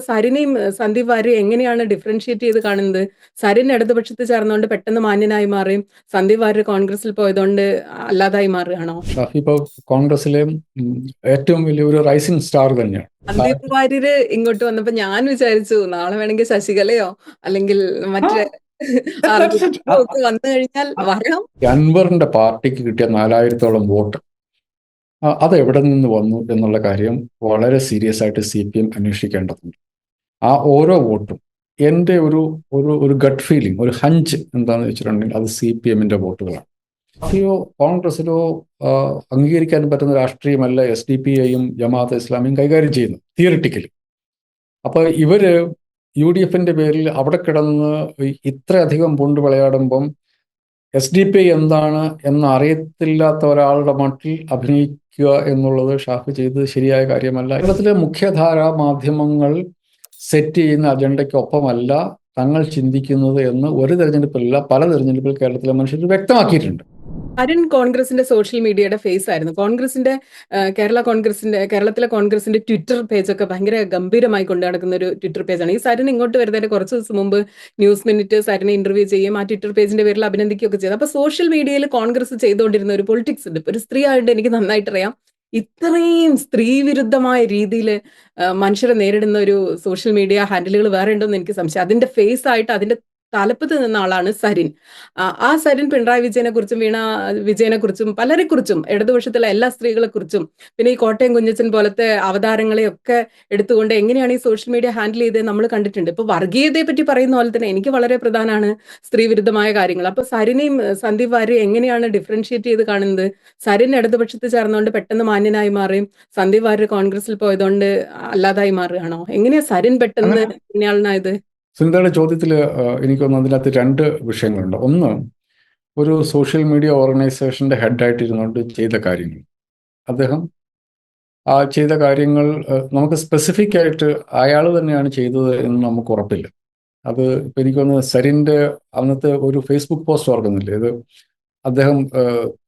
സരിനെയും സന്ദീപ് വാര്യരും എങ്ങനെയാണ് ഡിഫറൻഷിയേറ്റ് ചെയ്ത് കാണുന്നത്? സരിൻ ഇടതുപക്ഷത്ത് ചേർന്നുകൊണ്ട് പെട്ടെന്ന് മാന്യനായി മാറുകയും സന്ദീപ് വാര്യർ കോൺഗ്രസിൽ പോയതുകൊണ്ട് അല്ലാതായി മാറുകയാണോ? ഷാഫി ഇപ്പോൾ കോൺഗ്രസിലെ ഏറ്റവും വലിയൊരു റൈസിംഗ് സ്റ്റാർ തന്നെയാണ്. സന്ദീപ് വാര്യര് ഇങ്ങോട്ട് വന്നപ്പോ ഞാൻ വിചാരിച്ചു നാളെ വേണമെങ്കിൽ ശശികലയോ അല്ലെങ്കിൽ മറ്റേ ഒക്കെ വന്നു കഴിഞ്ഞാൽ വരാം. അൻവറിന്റെ പാർട്ടിക്ക് കിട്ടിയ 4000-ഓളം വോട്ട് അത് എവിടെ നിന്ന് വന്നു എന്നുള്ള കാര്യം വളരെ സീരിയസ് ആയിട്ട് CPM അന്വേഷിക്കേണ്ടതുണ്ട്. ആ ഓരോ വോട്ടും എൻ്റെ ഒരു ഗട്ട് ഫീലിംഗ്, ഒരു ഹഞ്ച് എന്താണെന്ന് വെച്ചിട്ടുണ്ടെങ്കിൽ അത് CPM-ന്റെ വോട്ടുകളാണ്. പാർട്ടിയോ കോൺഗ്രസിലോ അംഗീകരിക്കാൻ പറ്റുന്ന രാഷ്ട്രീയമല്ല SDPI-യും ജമാഅത്തെ ഇസ്ലാമിയും കൈകാര്യം ചെയ്യുന്നു തിയറിറ്റിക്കലി. അപ്പൊ ഇവര് UDF-ന്റെ പേരിൽ അവിടെ കിടന്ന് ഇത്രയധികം പൊണ്ട് വിളയാടുമ്പം SDPI എന്താണ് എന്ന് അറിയത്തില്ലാത്ത ഒരാളുടെ മട്ടിൽ അഭിനയിക്കുക എന്നുള്ളത് ഷാഫി ചെയ്തത് ശരിയായ കാര്യമല്ല. കേരളത്തിലെ മുഖ്യധാരാ മാധ്യമങ്ങൾ സെറ്റ് ചെയ്യുന്ന അജണ്ടയ്ക്കൊപ്പമല്ല തങ്ങൾ ചിന്തിക്കുന്നത് എന്ന് ഒരു തെരഞ്ഞെടുപ്പിലല്ല പല തെരഞ്ഞെടുപ്പിൽ കേരളത്തിലെ മനുഷ്യർ വ്യക്തമാക്കിയിട്ടുണ്ട്. സരിൻ കോൺഗ്രസിന്റെ സോഷ്യൽ മീഡിയയുടെ ഫേസ് ആയിരുന്നു. കേരളത്തിലെ കോൺഗ്രസിന്റെ ട്വിറ്റർ പേജൊക്കെ ഭയങ്കര ഗംഭീരമായി കൊണ്ടു നടക്കുന്ന ഒരു ട്വിറ്റർ പേജാണ്. ഈ സരിൻ ഇങ്ങോട്ട് വരുന്നതിന് കുറച്ച് ദിവസം മുമ്പ് ന്യൂസ് മിനിറ്റ് സരിനെ ഇന്റർവ്യൂ ചെയ്യുകയും ആ ട്വിറ്റർ പേജിന്റെ പേരിൽ അഭിനന്ദിക്കുകയൊക്കെ ചെയ്തു. അപ്പൊ സോഷ്യൽ മീഡിയയിൽ കോൺഗ്രസ് ചെയ്തുകൊണ്ടിരുന്ന ഒരു പൊളിറ്റിക്സ് ഉണ്ട്. ഒരു സ്ത്രീ ആയിട്ട് എനിക്ക് നന്നായിട്ടറിയാം. ഇത്രയും സ്ത്രീ വിരുദ്ധമായ രീതിയിൽ മനുഷ്യരെ നേരിടുന്ന ഒരു സോഷ്യൽ മീഡിയ ഹാൻഡിലുകൾ വേറെ ഉണ്ടോന്ന് എനിക്ക് സംശയം. അതിന്റെ ഫേസ് ആയിട്ട് അതിന്റെ തലപ്പത്ത് നിന്ന ആളാണ് സരിൻ. ആ സരിൻ പിണറായി വിജയനെ കുറിച്ചും വീണ വിജയനെ കുറിച്ചും പലരെ കുറിച്ചും ഇടതുപക്ഷത്തിലെ എല്ലാ സ്ത്രീകളെ കുറിച്ചും പിന്നെ ഈ കോട്ടയം കുഞ്ഞച്ചൻ പോലത്തെ അവതാരങ്ങളെയൊക്കെ എടുത്തുകൊണ്ട് എങ്ങനെയാണ് ഈ സോഷ്യൽ മീഡിയ ഹാൻഡിൽ ചെയ്തത് നമ്മൾ കണ്ടിട്ടുണ്ട്. ഇപ്പൊ വർഗീയതയെ പറ്റി പറയുന്ന പോലെ തന്നെ എനിക്ക് വളരെ പ്രധാനമാണ് സ്ത്രീ വിരുദ്ധമായ കാര്യങ്ങൾ. അപ്പൊ സരിനെയും സന്ദീപ് വാര്യരും എങ്ങനെയാണ് ഡിഫറൻഷിയേറ്റ് ചെയ്ത് കാണുന്നത്? സരിൻ ഇടതുപക്ഷത്ത് ചേർന്നുകൊണ്ട് പെട്ടെന്ന് മാന്യനായി മാറുകയും സന്ദീപ് വാര്യർ കോൺഗ്രസിൽ പോയതുകൊണ്ട് അല്ലാതായി മാറുകയാണോ? എങ്ങനെയാ സരിൻ പെട്ടെന്ന് ഇന്നയാളനായത്? സുനിതയുടെ ചോദ്യത്തിൽ എനിക്കൊന്ന് അതിനകത്ത് 2 വിഷയങ്ങളുണ്ട്. ഒന്ന്, ഒരു സോഷ്യൽ മീഡിയ ഓർഗനൈസേഷന്റെ ഹെഡായിട്ടിരുന്നുകൊണ്ട് ചെയ്ത കാര്യങ്ങൾ, അദ്ദേഹം ആ ചെയ്ത കാര്യങ്ങൾ നമുക്ക് സ്പെസിഫിക് ആയിട്ട് അയാൾ തന്നെയാണ് ചെയ്തത് എന്ന് നമുക്ക് ഉറപ്പില്ല. അത് ഇപ്പം എനിക്കൊന്ന് സരിൻ്റെ അന്നത്തെ ഒരു ഫേസ്ബുക്ക് പോസ്റ്റ് ഓർക്കുന്നില്ലേ, ഇത് അദ്ദേഹം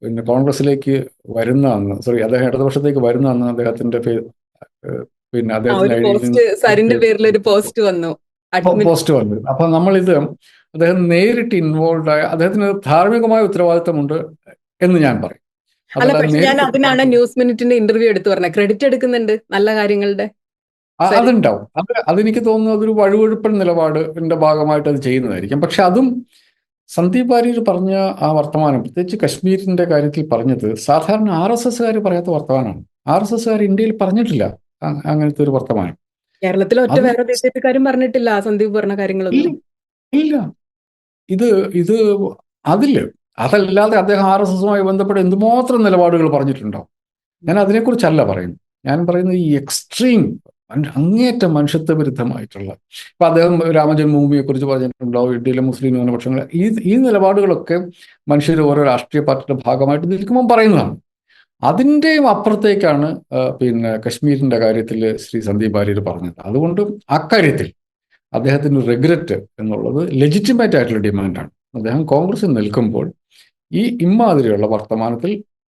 പിന്നെ കോൺഗ്രസിലേക്ക് വരുന്ന അന്ന്, അദ്ദേഹം ഇടതുപക്ഷത്തേക്ക് വരുന്ന അന്ന് അദ്ദേഹത്തിന്റെ പിന്നെ സരിന്റെ പേരിൽ ഒരു പോസ്റ്റ് വന്നു. അപ്പൊ നമ്മളിത് അദ്ദേഹം നേരിട്ട് ഇൻവോൾവ് ആയ അദ്ദേഹത്തിന് ധാർമ്മികമായ ഉത്തരവാദിത്തമുണ്ട് എന്ന് ഞാൻ പറയും. അല്ല, പക്ഷെ ഞാൻ അതിനാണ് ന്യൂസ് മിനിറ്റിന്റെ ഇന്റർവ്യൂ എടുത്തു പറഞ്ഞത്. ക്രെഡിറ്റ് എടുക്കുന്നുണ്ട് നല്ല കാര്യങ്ങളുടെ. അതുണ്ടാവും. അതെനിക്ക് തോന്നുന്നു അതൊരു വഴുവഴുപ്പൻ നിലപാടിന്റെ ഭാഗമായിട്ട് അത് ചെയ്യുന്നതായിരിക്കും. പക്ഷെ അതും സന്ദീപ് വാര്യർ പറഞ്ഞ ആ വർത്തമാനം, പ്രത്യേകിച്ച് കശ്മീരിന്റെ കാര്യത്തിൽ പറഞ്ഞത് സാധാരണ RSSകാർ പറയാത്ത വർത്തമാനമാണ്. RSSകാർ ഇന്ത്യയിൽ പറഞ്ഞിട്ടില്ല അങ്ങനത്തെ ഒരു വർത്തമാനം. കേരളത്തിൽ ഒറ്റ വേറെ BJPക്കാരും പറഞ്ഞിട്ടില്ല സന്ദീപ് പറഞ്ഞ കാര്യങ്ങളൊന്നും. ഇല്ല. ഇത് അതല്ലാതെ അദ്ദേഹം RSSുമായി ബന്ധപ്പെട്ട് എന്തുമാത്രം നിലപാടുകൾ പറഞ്ഞിട്ടുണ്ടോ? ഞാൻ അതിനെക്കുറിച്ചല്ല പറയുന്നത്. ഞാൻ പറയുന്നത് ഈ എക്സ്ട്രീം അങ്ങേയറ്റം മനുഷ്യത്വ വിരുദ്ധമായിട്ടുള്ള, ഇപ്പൊ അദ്ദേഹം രാമജന്മഭൂമിയെ കുറിച്ച് പറഞ്ഞിട്ടുണ്ടോ, ഇന്ത്യയിലെ മുസ്ലിം ന്യൂനപക്ഷങ്ങൾ, ഈ നിലപാടുകളൊക്കെ മനുഷ്യർ ഓരോ രാഷ്ട്രീയ പാർട്ടിയുടെ ഭാഗമായിട്ട് നിൽക്കുമ്പോൾ പറയുന്നതാണ്. അതിൻ്റെയും അപ്പുറത്തേക്കാണ് പിന്നെ കശ്മീരിന്റെ കാര്യത്തിൽ ശ്രീ സന്ദീപ് വാര്യർ പറഞ്ഞത്. അതുകൊണ്ട് അക്കാര്യത്തിൽ അദ്ദേഹത്തിന് റിഗ്രറ്റ് എന്നുള്ളത് ലെജിറ്റിമേറ്റ് ആയിട്ടുള്ള ഡിമാൻഡാണ്. അദ്ദേഹം കോൺഗ്രസിൽ നിൽക്കുമ്പോൾ ഈ ഇമ്മാതിരിയുള്ള വർത്തമാനത്തിൽ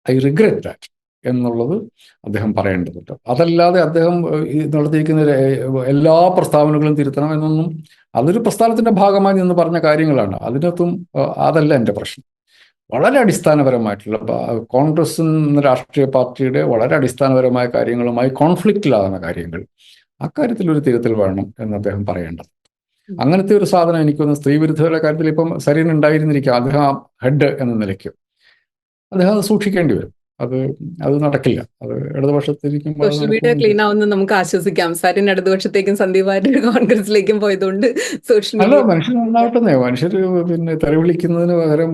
ഐ റിഗ്രറ്റ് ദാറ്റ് എന്നുള്ളത് അദ്ദേഹം പറയേണ്ടതുണ്ട്. അതല്ലാതെ അദ്ദേഹം നടത്തിയിരിക്കുന്ന എല്ലാ പ്രസ്താവനകളും തിരുത്തണം എന്നൊന്നും, അതൊരു പ്രസ്ഥാനത്തിന്റെ ഭാഗമായി നിന്ന് പറഞ്ഞ കാര്യങ്ങളാണ്. അതിനകത്തും അതല്ല എൻ്റെ പ്രശ്നം. വളരെ അടിസ്ഥാനപരമായിട്ടുള്ള കോൺഗ്രസ് എന്ന രാഷ്ട്രീയ പാർട്ടിയുടെ വളരെ അടിസ്ഥാനപരമായ കാര്യങ്ങളുമായി കോൺഫ്ലിക്റ്റിലാകുന്ന കാര്യങ്ങൾ, അക്കാര്യത്തിൽ ഒരു തിരുത്തൽ വേണം എന്ന് അദ്ദേഹം പറയേണ്ടത്. അങ്ങനത്തെ ഒരു സാധനം എനിക്കൊന്ന് സ്ത്രീവിരുദ്ധരുടെ കാര്യത്തിൽ ഇപ്പം സരിൻ ഉണ്ടായിരുന്നിരിക്കാം. അദ്ദേഹം ഹെഡ് എന്ന നിലയ്ക്ക് അദ്ദേഹം അത് സൂക്ഷിക്കേണ്ടി വരും. അത് നടക്കില്ല. അത് ഇടതുപക്ഷത്തിരിക്കുമ്പോൾ സോഷ്യൽ മീഡിയ ക്ലീൻ ആവുന്ന നമുക്ക് ആശ്വസിക്കാം. സരിൻ ഇടതുപക്ഷത്തേക്കും സന്ദീപ് വാര്യർ കോൺഗ്രസിലേക്കും പോയതുകൊണ്ട് സോഷ്യൽ അല്ല, മനുഷ്യർ നന്നാവട്ടെ. മനുഷ്യർ പിന്നെ തെറി വിളിക്കുന്നതിന് പകരം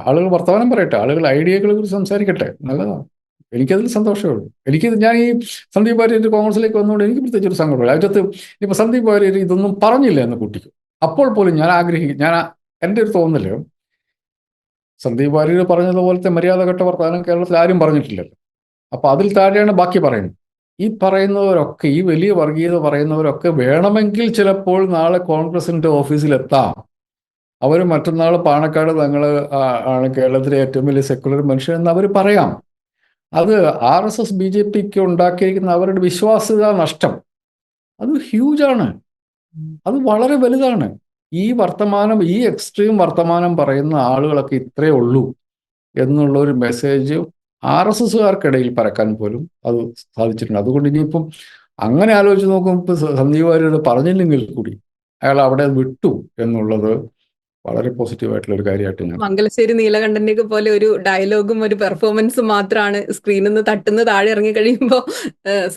ആളുകൾ വർത്തമാനം പറയട്ടെ, ആളുകൾ ഐഡിയകളെ കുറിച്ച് സംസാരിക്കട്ടെ, നല്ലതാണ്. എനിക്കതിൽ സന്തോഷമേ ഉള്ളൂ. ഞാൻ ഈ സന്ദീപ് വാര്യർ കോൺഗ്രസിലേക്ക് വന്നുകൊണ്ട് എനിക്ക് പ്രത്യേകിച്ച് ഒരു സങ്കടമില്ല. അതിനകത്ത് ഇപ്പൊ സന്ദീപ് വാര്യർ ഇതൊന്നും പറഞ്ഞില്ല എന്ന് കൂട്ടിക്കും. അപ്പോൾ പോലും എൻ്റെ ഒരു തോന്നല്, സന്ദീപ് വാര്യർ പറഞ്ഞതുപോലത്തെ മര്യാദഘട്ട വർത്തമാനം കേരളത്തിൽ ആരും പറഞ്ഞിട്ടില്ലല്ലോ. അപ്പൊ അതിൽ താഴെയാണ് ബാക്കി പറയുന്നത്. ഈ പറയുന്നവരൊക്കെ, ഈ വലിയ വർഗീയത പറയുന്നവരൊക്കെ വേണമെങ്കിൽ ചിലപ്പോൾ നാളെ കോൺഗ്രസിന്റെ ഓഫീസിലെത്താം. അവർ മറ്റന്നാൾ പാണക്കാട് ആണ് കേരളത്തിലെ ഏറ്റവും വലിയ സെക്കുലർ മനുഷ്യൻ എന്ന് അവർ പറയാം. അത് RSS BJPക്ക് ഉണ്ടാക്കിയിരിക്കുന്ന അവരുടെ വിശ്വാസ്യത നഷ്ടം അത് ഹ്യൂജാണ്. അത് വളരെ വലുതാണ്. ഈ എക്സ്ട്രീം വർത്തമാനം പറയുന്ന ആളുകളൊക്കെ ഇത്രയേ ഉള്ളൂ എന്നുള്ള ഒരു മെസ്സേജ് RSSകാർക്കിടയിൽ പരക്കാൻ പോലും അത് സാധിച്ചിട്ടുണ്ട്. അതുകൊണ്ട് ഇനിയിപ്പം അങ്ങനെ ആലോചിച്ച് നോക്കുമ്പോൾ ഇപ്പൊ സന്ദീപ് വാര്യർ പറഞ്ഞില്ലെങ്കിൽ കൂടി അയാൾ അവിടെ വിട്ടു എന്നുള്ളത് വളരെ പോസിറ്റീവായിട്ടുള്ള ഒരു കാര്യമായിട്ട് ഞാൻ. മംഗലശ്ശേരി നീലകണ്ഠന്റെ ഒക്കെ പോലെ ഒരു ഡയലോഗും ഒരു പെർഫോമൻസും മാത്രമാണ് സ്ക്രീനിൽ നിന്ന് തട്ടുന്ന താഴെ ഇറങ്ങി കഴിയുമ്പോൾ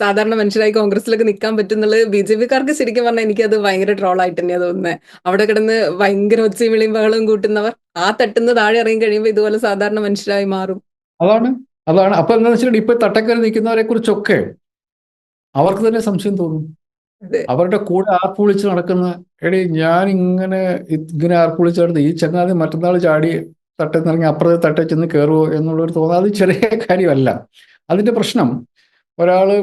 സാധാരണ മനുഷ്യരായി കോൺഗ്രസിലൊക്കെ നിൽക്കാൻ പറ്റുന്നുള്ളത് BJP-കാർക്ക് ശരിക്കും പറഞ്ഞാൽ എനിക്കത് ഭയങ്കര ട്രോളായിട്ട് തന്നെയാണ് തോന്നുന്നത്. അവിടെ കിടന്ന് ഭയങ്കര ഒച്ചയും വിളിയും ബഹളവും കൂട്ടുന്നവർ ആ തട്ടുന്ന താഴെ ഇറങ്ങി കഴിയുമ്പോൾ ഇതുപോലെ സാധാരണ മനുഷ്യരായി മാറും. അതാണ് അതാണ് അപ്പൊ എന്താണെന്ന് വെച്ചിട്ടുണ്ടെങ്കിൽ ഇപ്പൊ തട്ടക്കറി നിൽക്കുന്നവരെ കുറിച്ചൊക്കെ അവർക്ക് തന്നെ സംശയം തോന്നും. അതെ. അവരുടെ കൂടെ ആർപ്പുവിളിച്ച് നടക്കുന്ന, എടീ ഞാൻ ഇങ്ങനെ ആർപ്പുവിളിച്ച് നടന്ന് ഈ ചങ്ങാതി മറ്റന്നാൾ ചാടി തട്ടിന്നിറങ്ങി അപ്പുറത്തെ തട്ടേ ചെന്ന് കയറുമോ എന്നുള്ളൊരു തോന്നുന്നത് അത് ചെറിയ കാര്യമല്ല. അതിന്റെ പ്രശ്നം ഒരാള്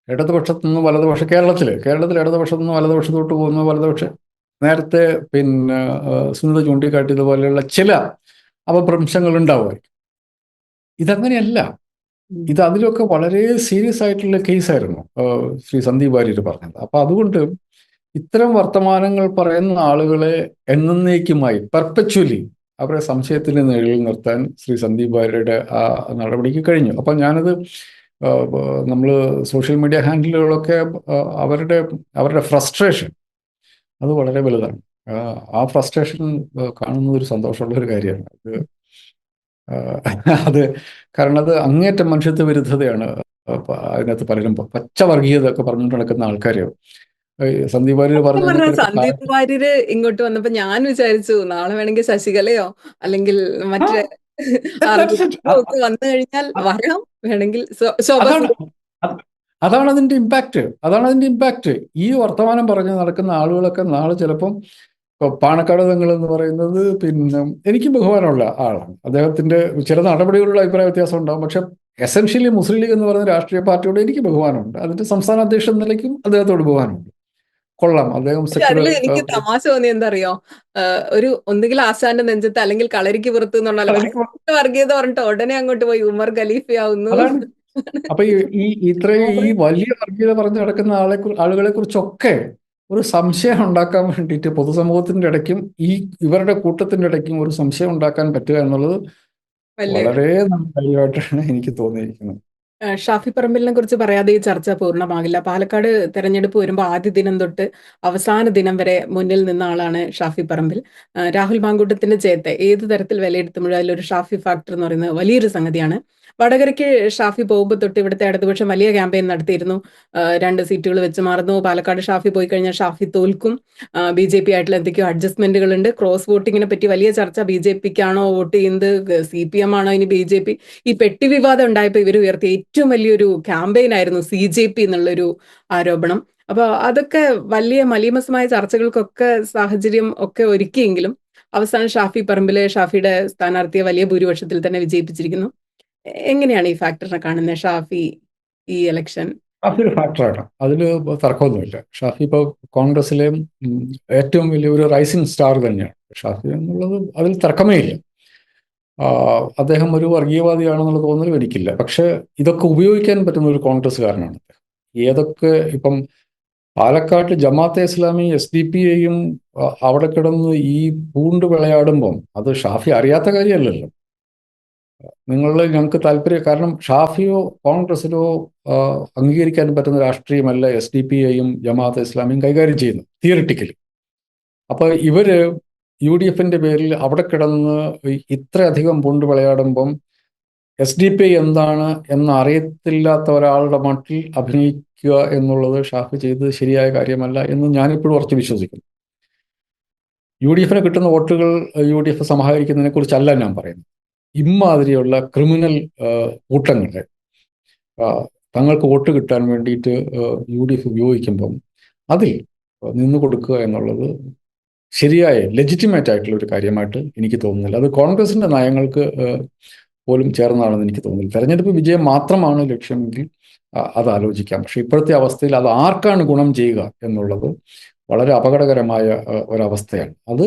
ഇടതുപക്ഷത്തു നിന്ന് കേരളത്തിൽ ഇടതുപക്ഷത്തു നിന്ന് വലതുപക്ഷത്തോട്ട് പോകുന്ന നേരത്തെ പിന്നെ സുനിത ചൂണ്ടിക്കാട്ടിയതുപോലെയുള്ള ചില അപഭ്രംശങ്ങൾ ഉണ്ടാവുമായിരിക്കും. ഇതങ്ങനെയല്ല. ഇത് അതിലൊക്കെ വളരെ സീരിയസ് ആയിട്ടുള്ള കേസായിരുന്നു ശ്രീ സന്ദീപ് വാര്യർ പറഞ്ഞത്. അപ്പൊ അതുകൊണ്ട് ഇത്തരം വർത്തമാനങ്ങൾ പറയുന്ന ആളുകളെ എന്നേക്കുമായി പെർപ്പച്വലി അവരെ സംശയത്തിന് നിഴലിൽ നിർത്താൻ ശ്രീ സന്ദീപ് വാര്യരുടെ ആ നടപടിക്ക് കഴിഞ്ഞു. അപ്പൊ ഞാനത് നമ്മൾ സോഷ്യൽ മീഡിയ ഹാൻഡിലുകളൊക്കെ അവരുടെ ഫ്രസ്ട്രേഷൻ അത് വളരെ വലുതാണ്. ആ ഫ്രസ്ട്രേഷൻ കാണുന്നത് ഒരു സന്തോഷമുള്ള ഒരു കാര്യമാണ്. അത് കാരണം അത് അങ്ങേറ്റം മനുഷ്യത്വ വിരുദ്ധതയാണ്. അതിനകത്ത് പലരും പച്ച വർഗീയത ഒക്കെ പറഞ്ഞുകൊണ്ട് നടക്കുന്ന ആൾക്കാർ സന്ദീപ് വാര്യർ സന്ദീപ് വാര്യര് ഇങ്ങോട്ട് വന്നപ്പോ ഞാൻ വിചാരിച്ചു നാളെ വേണമെങ്കിൽ ശശികലയോ അല്ലെങ്കിൽ മറ്റേ ഒക്കെ വന്നു കഴിഞ്ഞാൽ വരാം, വേണമെങ്കിൽ അതാണ് അതിന്റെ ഇമ്പാക്റ്റ്. ഈ വർത്തമാനം പറഞ്ഞ് നടക്കുന്ന ആളുകളൊക്കെ നാളെ ചിലപ്പം പാണക്കാട് തങ്ങൾ എന്ന് പറയുന്നത് പിന്നെ എനിക്ക് ബഹുമാനമുള്ള ആളാണ്. അദ്ദേഹത്തിന്റെ ചില നടപടികളുടെ അഭിപ്രായ വ്യത്യാസം ഉണ്ടാകും. പക്ഷെ എസെൻഷ്യലി മുസ്ലിം ലീഗ് എന്ന് പറയുന്ന രാഷ്ട്രീയ പാർട്ടിയോട് എനിക്ക് ബഹുമാനമുണ്ട്. അതിന്റെ സംസ്ഥാന അധ്യക്ഷൻ നിലയ്ക്കും അദ്ദേഹത്തോട് ബഹുമാനമുണ്ട്. കൊള്ളാം. അദ്ദേഹം എനിക്ക് തമാശ തോന്നി എന്തറിയോ, ഒരു ഒന്നുകിൽ ആശാന്റെ നെഞ്ചത്ത് അല്ലെങ്കിൽ കളരിക്ക് പുറത്ത് എന്ന് പറഞ്ഞാൽ വർഗീയത പറഞ്ഞിട്ട് ഉടനെ അങ്ങോട്ട് പോയി ഉമർ ഖലീഫയാവുന്നു. അപ്പൊ ഈ വലിയ വർഗീയത പറഞ്ഞു നടക്കുന്ന ആളുകളെ കുറിച്ചൊക്കെ ഒരു സംശയം ഉണ്ടാക്കാൻ വേണ്ടിയിട്ട് പൊതുസമൂഹത്തിന്റെ ഇടയ്ക്കും ഇവരുടെ കൂട്ടത്തിന്റെ ഇടയ്ക്കും ഒരു സംശയം ഉണ്ടാക്കാൻ പറ്റുക എന്നുള്ളത് വളരെ നല്ല കാര്യമായിട്ടാണ് എനിക്ക് തോന്നിയിരിക്കുന്നത്. ഷാഫി പറമ്പിലിനെ കുറിച്ച് പറയാതെ ഈ ചർച്ച പൂർണ്ണമാകില്ല. പാലക്കാട് തെരഞ്ഞെടുപ്പ് വരുമ്പോൾ ആദ്യ ദിനം തൊട്ട് അവസാന ദിനം വരെ മുന്നിൽ നിന്ന ആളാണ് ഷാഫി പറമ്പിൽ. രാഹുൽ മാങ്കൂട്ടത്തിന്റെ ജയത്തെ ഏത് തരത്തിൽ വിലയിരുത്തുമ്പോഴും അതിലൊരു ഷാഫി ഫാക്ടർ എന്ന് പറയുന്നത് വലിയൊരു സംഗതിയാണ്. വടകരയ്ക്ക് ഷാഫി പോകുമ്പോൾ തൊട്ട് ഇവിടുത്തെ ഇടതുപക്ഷം വലിയ ക്യാമ്പയിൻ നടത്തിയിരുന്നു. 2 സീറ്റുകൾ വെച്ച് മാറുന്നു. പാലക്കാട് ഷാഫി പോയി കഴിഞ്ഞാൽ ഷാഫി തോൽക്കും. BJP ആയിട്ടുള്ള എന്തൊക്കെയോ അഡ്ജസ്റ്റ്മെന്റുകൾ ഉണ്ട്. ക്രോസ് വോട്ടിങ്ങിനെ പറ്റി വലിയ ചർച്ച. BJPക്കാണോ വോട്ട് ചെയ്യുന്നത്, CPM ആണോ ഇനി BJP? ഈ പെട്ടി വിവാദം ഉണ്ടായപ്പോൾ ഇവർ ഉയർത്തിയ ഏറ്റവും വലിയൊരു ക്യാമ്പയിൻ ആയിരുന്നു CJP എന്നുള്ളൊരു ആരോപണം. അപ്പൊ അതൊക്കെ വലിയ മലീമസമായ ചർച്ചകൾക്കൊക്കെ സാഹചര്യം ഒക്കെ ഒരുക്കിയെങ്കിലും അവസാനം ഷാഫി പറമ്പിലെ ഷാഫിയുടെ സ്ഥാനാർത്ഥിയെ വലിയ ഭൂരിപക്ഷത്തിൽ തന്നെ വിജയിപ്പിച്ചിരിക്കുന്നു. എങ്ങനെയാണ് ഈ ഫാക്ടറിനെ കാണുന്നത് ഷാഫി ഈ ഇലക്ഷൻ? ഷാഫി ഒരു ഫാക്ടറാണ്, അതിൽ തർക്കമൊന്നുമില്ല. ഷാഫി ഇപ്പോൾ കോൺഗ്രസിലെ ഏറ്റവും വലിയ ഒരു റൈസിംഗ് സ്റ്റാർ തന്നെയാണ് ഷാഫി എന്നുള്ളത്, അതിൽ തർക്കമേ ഇല്ല. അദ്ദേഹം ഒരു വർഗീയവാദിയാണെന്നുള്ള തോന്നലും എനിക്കില്ല. പക്ഷെ ഇതൊക്കെ ഉപയോഗിക്കാൻ പറ്റുന്ന ഒരു കോൺഗ്രസ്സുകാരനാണ്. ഏതൊക്കെ ഇപ്പം പാലക്കാട്ട് ജമാഅത്തെ ഇസ്ലാമി SDP-യെയും അവിടെ കിടന്ന് ഈ പൂണ്ട് വിളയാടുമ്പം അത് ഷാഫി അറിയാത്ത കാര്യമല്ലല്ലോ. ഞങ്ങൾക്ക് താല്പര്യം, കാരണം ഷാഫിയോ കോൺഗ്രസിലോ അംഗീകരിക്കാൻ പറ്റുന്ന രാഷ്ട്രീയമല്ല SDP-യെയും ജമാഅത്തെ ഇസ്ലാമിയും കൈകാര്യം ചെയ്യുന്നു തിയറിറ്റിക്കലി. അപ്പൊ ഇവര് UDFന്റെ പേരിൽ അവിടെ കിടന്ന് ഇത്രയധികം പൂണ്ട് വിളയാടുമ്പം SDP എന്താണ് എന്ന് അറിയത്തില്ലാത്ത ഒരാളുടെ മട്ടിൽ അഭിനയിക്കുക എന്നുള്ളത് ഷാഫി ചെയ്തത് ശരിയായ കാര്യമല്ല എന്ന് ഞാനിപ്പോഴും ഉറച്ചു വിശ്വസിക്കുന്നു. UDFന് കിട്ടുന്ന വോട്ടുകൾ UDF സമാഹരിക്കുന്നതിനെ കുറിച്ചല്ല ഞാൻ പറയുന്നത്. ഇമ്മാതിരിയുള്ള ക്രിമിനൽ കൂട്ടങ്ങളെ തങ്ങൾക്ക് വോട്ട് കിട്ടാൻ വേണ്ടിയിട്ട് UDF ഉപയോഗിക്കുമ്പം അതിൽ നിന്നു കൊടുക്കുക എന്നുള്ളത് ശരിയായ ലെജിറ്റിമേറ്റ് ആയിട്ടുള്ള ഒരു കാര്യമായിട്ട് എനിക്ക് തോന്നുന്നില്ല. അത് കോൺഗ്രസിന്റെ നയങ്ങൾക്ക് പോലും ചേർന്നാണെന്ന് എനിക്ക് തോന്നുന്നില്ല. തെരഞ്ഞെടുപ്പ് വിജയം മാത്രമാണ് ലക്ഷ്യമെങ്കിൽ അത് ആലോചിക്കാം. പക്ഷെ ഇപ്പോഴത്തെ അവസ്ഥയിൽ അത് ആർക്കാണ് ഗുണം ചെയ്യുക എന്നുള്ളത് വളരെ അപകടകരമായ ഒരവസ്ഥയാണ്. അത്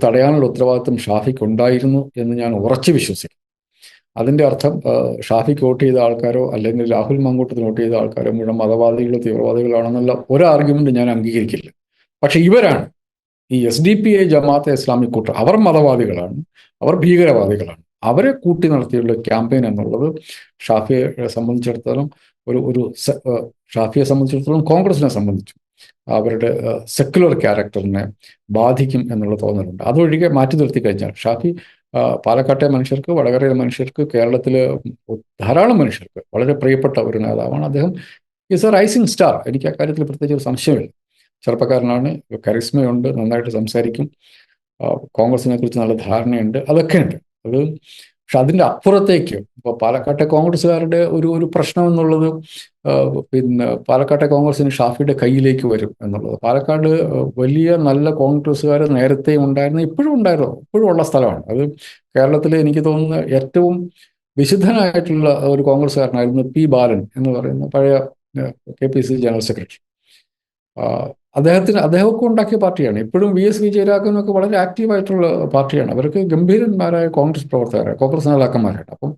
തടയാനുള്ള ഉത്തരവാദിത്വം ഷാഫിക്ക് ഉണ്ടായിരുന്നു എന്ന് ഞാൻ ഉറച്ചു വിശ്വസിക്കുന്നു. അതിന്റെ അർത്ഥം ഷാഫിക്ക് വോട്ട് ചെയ്ത ആൾക്കാരോ അല്ലെങ്കിൽ രാഹുൽ മാങ്കൂട്ടത്തിന് വോട്ട് ചെയ്ത ആൾക്കാരോ മുഴുവൻ മതവാദികളോ തീവ്രവാദികളാണെന്നുള്ള ഒരു ആർഗ്യുമെന്റ് ഞാൻ അംഗീകരിക്കില്ല. പക്ഷെ ഇവരാണ് ഈ SDPI ജമാഅത്തെ ഇസ്ലാമിക് കൂട്ടർ, അവർ മതവാദികളാണ്, അവർ ഭീകരവാദികളാണ്. അവരെ കൂട്ടി നടത്തിയുള്ള ക്യാമ്പയിൻ എന്നുള്ളത് ഷാഫിയെ സംബന്ധിച്ചിടത്തോളം ഷാഫിയെ സംബന്ധിച്ചിടത്തോളം കോൺഗ്രസിനെ സംബന്ധിച്ചു അവരുടെ സെക്കുലർ ക്യാരക്ടറിനെ ബാധിക്കും എന്നുള്ള തോന്നലുണ്ട്. അതൊഴികെ മാറ്റി നിർത്തി കഴിഞ്ഞാൽ ഷാഫി പാലക്കാട്ടെ മനുഷ്യർക്ക്, വടകരയിലെ മനുഷ്യർക്ക്, കേരളത്തിലെ ധാരാളം മനുഷ്യർക്ക് വളരെ പ്രിയപ്പെട്ട ഒരു നേതാവാണ് അദ്ദേഹം. Is A rising star. എനിക്ക് അക്കാര്യത്തിൽ പ്രത്യേകിച്ച് ഒരു സംശയമില്ല. ചെറുപ്പക്കാരനാണ്, കരിസ്മയുണ്ട്, നന്നായിട്ട് സംസാരിക്കും, കോൺഗ്രസിനെ കുറിച്ച് നല്ല ധാരണയുണ്ട്, അതൊക്കെയുണ്ട്. അത് പക്ഷെ അതിൻ്റെ അപ്പുറത്തേക്ക് ഇപ്പോൾ പാലക്കാട്ടെ കോൺഗ്രസ്സുകാരുടെ ഒരു പ്രശ്നം എന്നുള്ളത് പിന്നെ പാലക്കാട്ടെ കോൺഗ്രസിന് ഷാഫിയുടെ കയ്യിലേക്ക് വരും എന്നുള്ളത്. പാലക്കാട് വലിയ നല്ല കോൺഗ്രസ്സുകാർ നേരത്തെ ഉണ്ടായിരുന്നു, ഇപ്പോഴും ഉണ്ടായിരുന്നു, ഇപ്പോഴും ഉള്ള സ്ഥലമാണ് അത്. കേരളത്തിൽ എനിക്ക് തോന്നുന്ന ഏറ്റവും വിശുദ്ധനായിട്ടുള്ള ഒരു കോൺഗ്രസ്സുകാരനായിരുന്നു ബാലൻ എന്ന് പറയുന്ന പഴയ KPCC ജനറൽ സെക്രട്ടറി. അദ്ദേഹമൊക്കെ ഉണ്ടാക്കിയ പാർട്ടിയാണ്. ഇപ്പോഴും VS വിജയരാഘവനൊക്കെ വളരെ ആക്റ്റീവായിട്ടുള്ള പാർട്ടിയാണ്. അവർക്ക് ഗംഭീരന്മാരായ കോൺഗ്രസ് പ്രവർത്തകരാണ്, കോൺഗ്രസ് നേതാക്കന്മാരാണ്. അപ്പം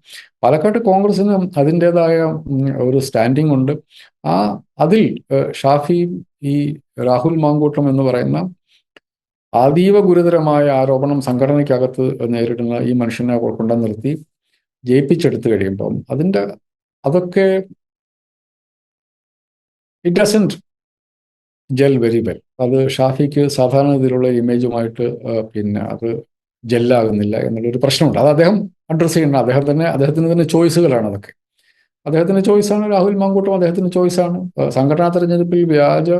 പാലക്കാട് കോൺഗ്രസിന് അതിൻ്റെതായ ഒരു സ്റ്റാൻഡിംഗ് ഉണ്ട്. അതിൽ ഷാഫി, ഈ രാഹുൽ മാങ്കൂട്ടം എന്ന് പറയുന്ന അതീവ ഗുരുതരമായ ആരോപണം സംഘടനയ്ക്കകത്ത് നേരിടുന്ന ഈ മനുഷ്യനെ കൊണ്ടു നിർത്തി ജയിപ്പിച്ചെടുത്തു കഴിയുമ്പം അതൊക്കെ it doesn't gel very well. അത് ഷാഫിക്ക് സാധാരണ രീതിയിലുള്ള ഇമേജുമായിട്ട് പിന്നെ അത് ജെല്ലാകുന്നില്ല എന്നുള്ളൊരു പ്രശ്നമുണ്ട്. അത് അദ്ദേഹം അഡ്രസ്സ് ചെയ്യണം. അദ്ദേഹത്തിന് തന്നെ ചോയ്സുകളാണ് അതൊക്കെ. അദ്ദേഹത്തിൻ്റെ ചോയ്സാണ്. രാഹുൽ മാങ്കൂട്ടം അദ്ദേഹത്തിൻ്റെ ചോയ്സാണ്. സംഘടനാ തെരഞ്ഞെടുപ്പിൽ വ്യാജ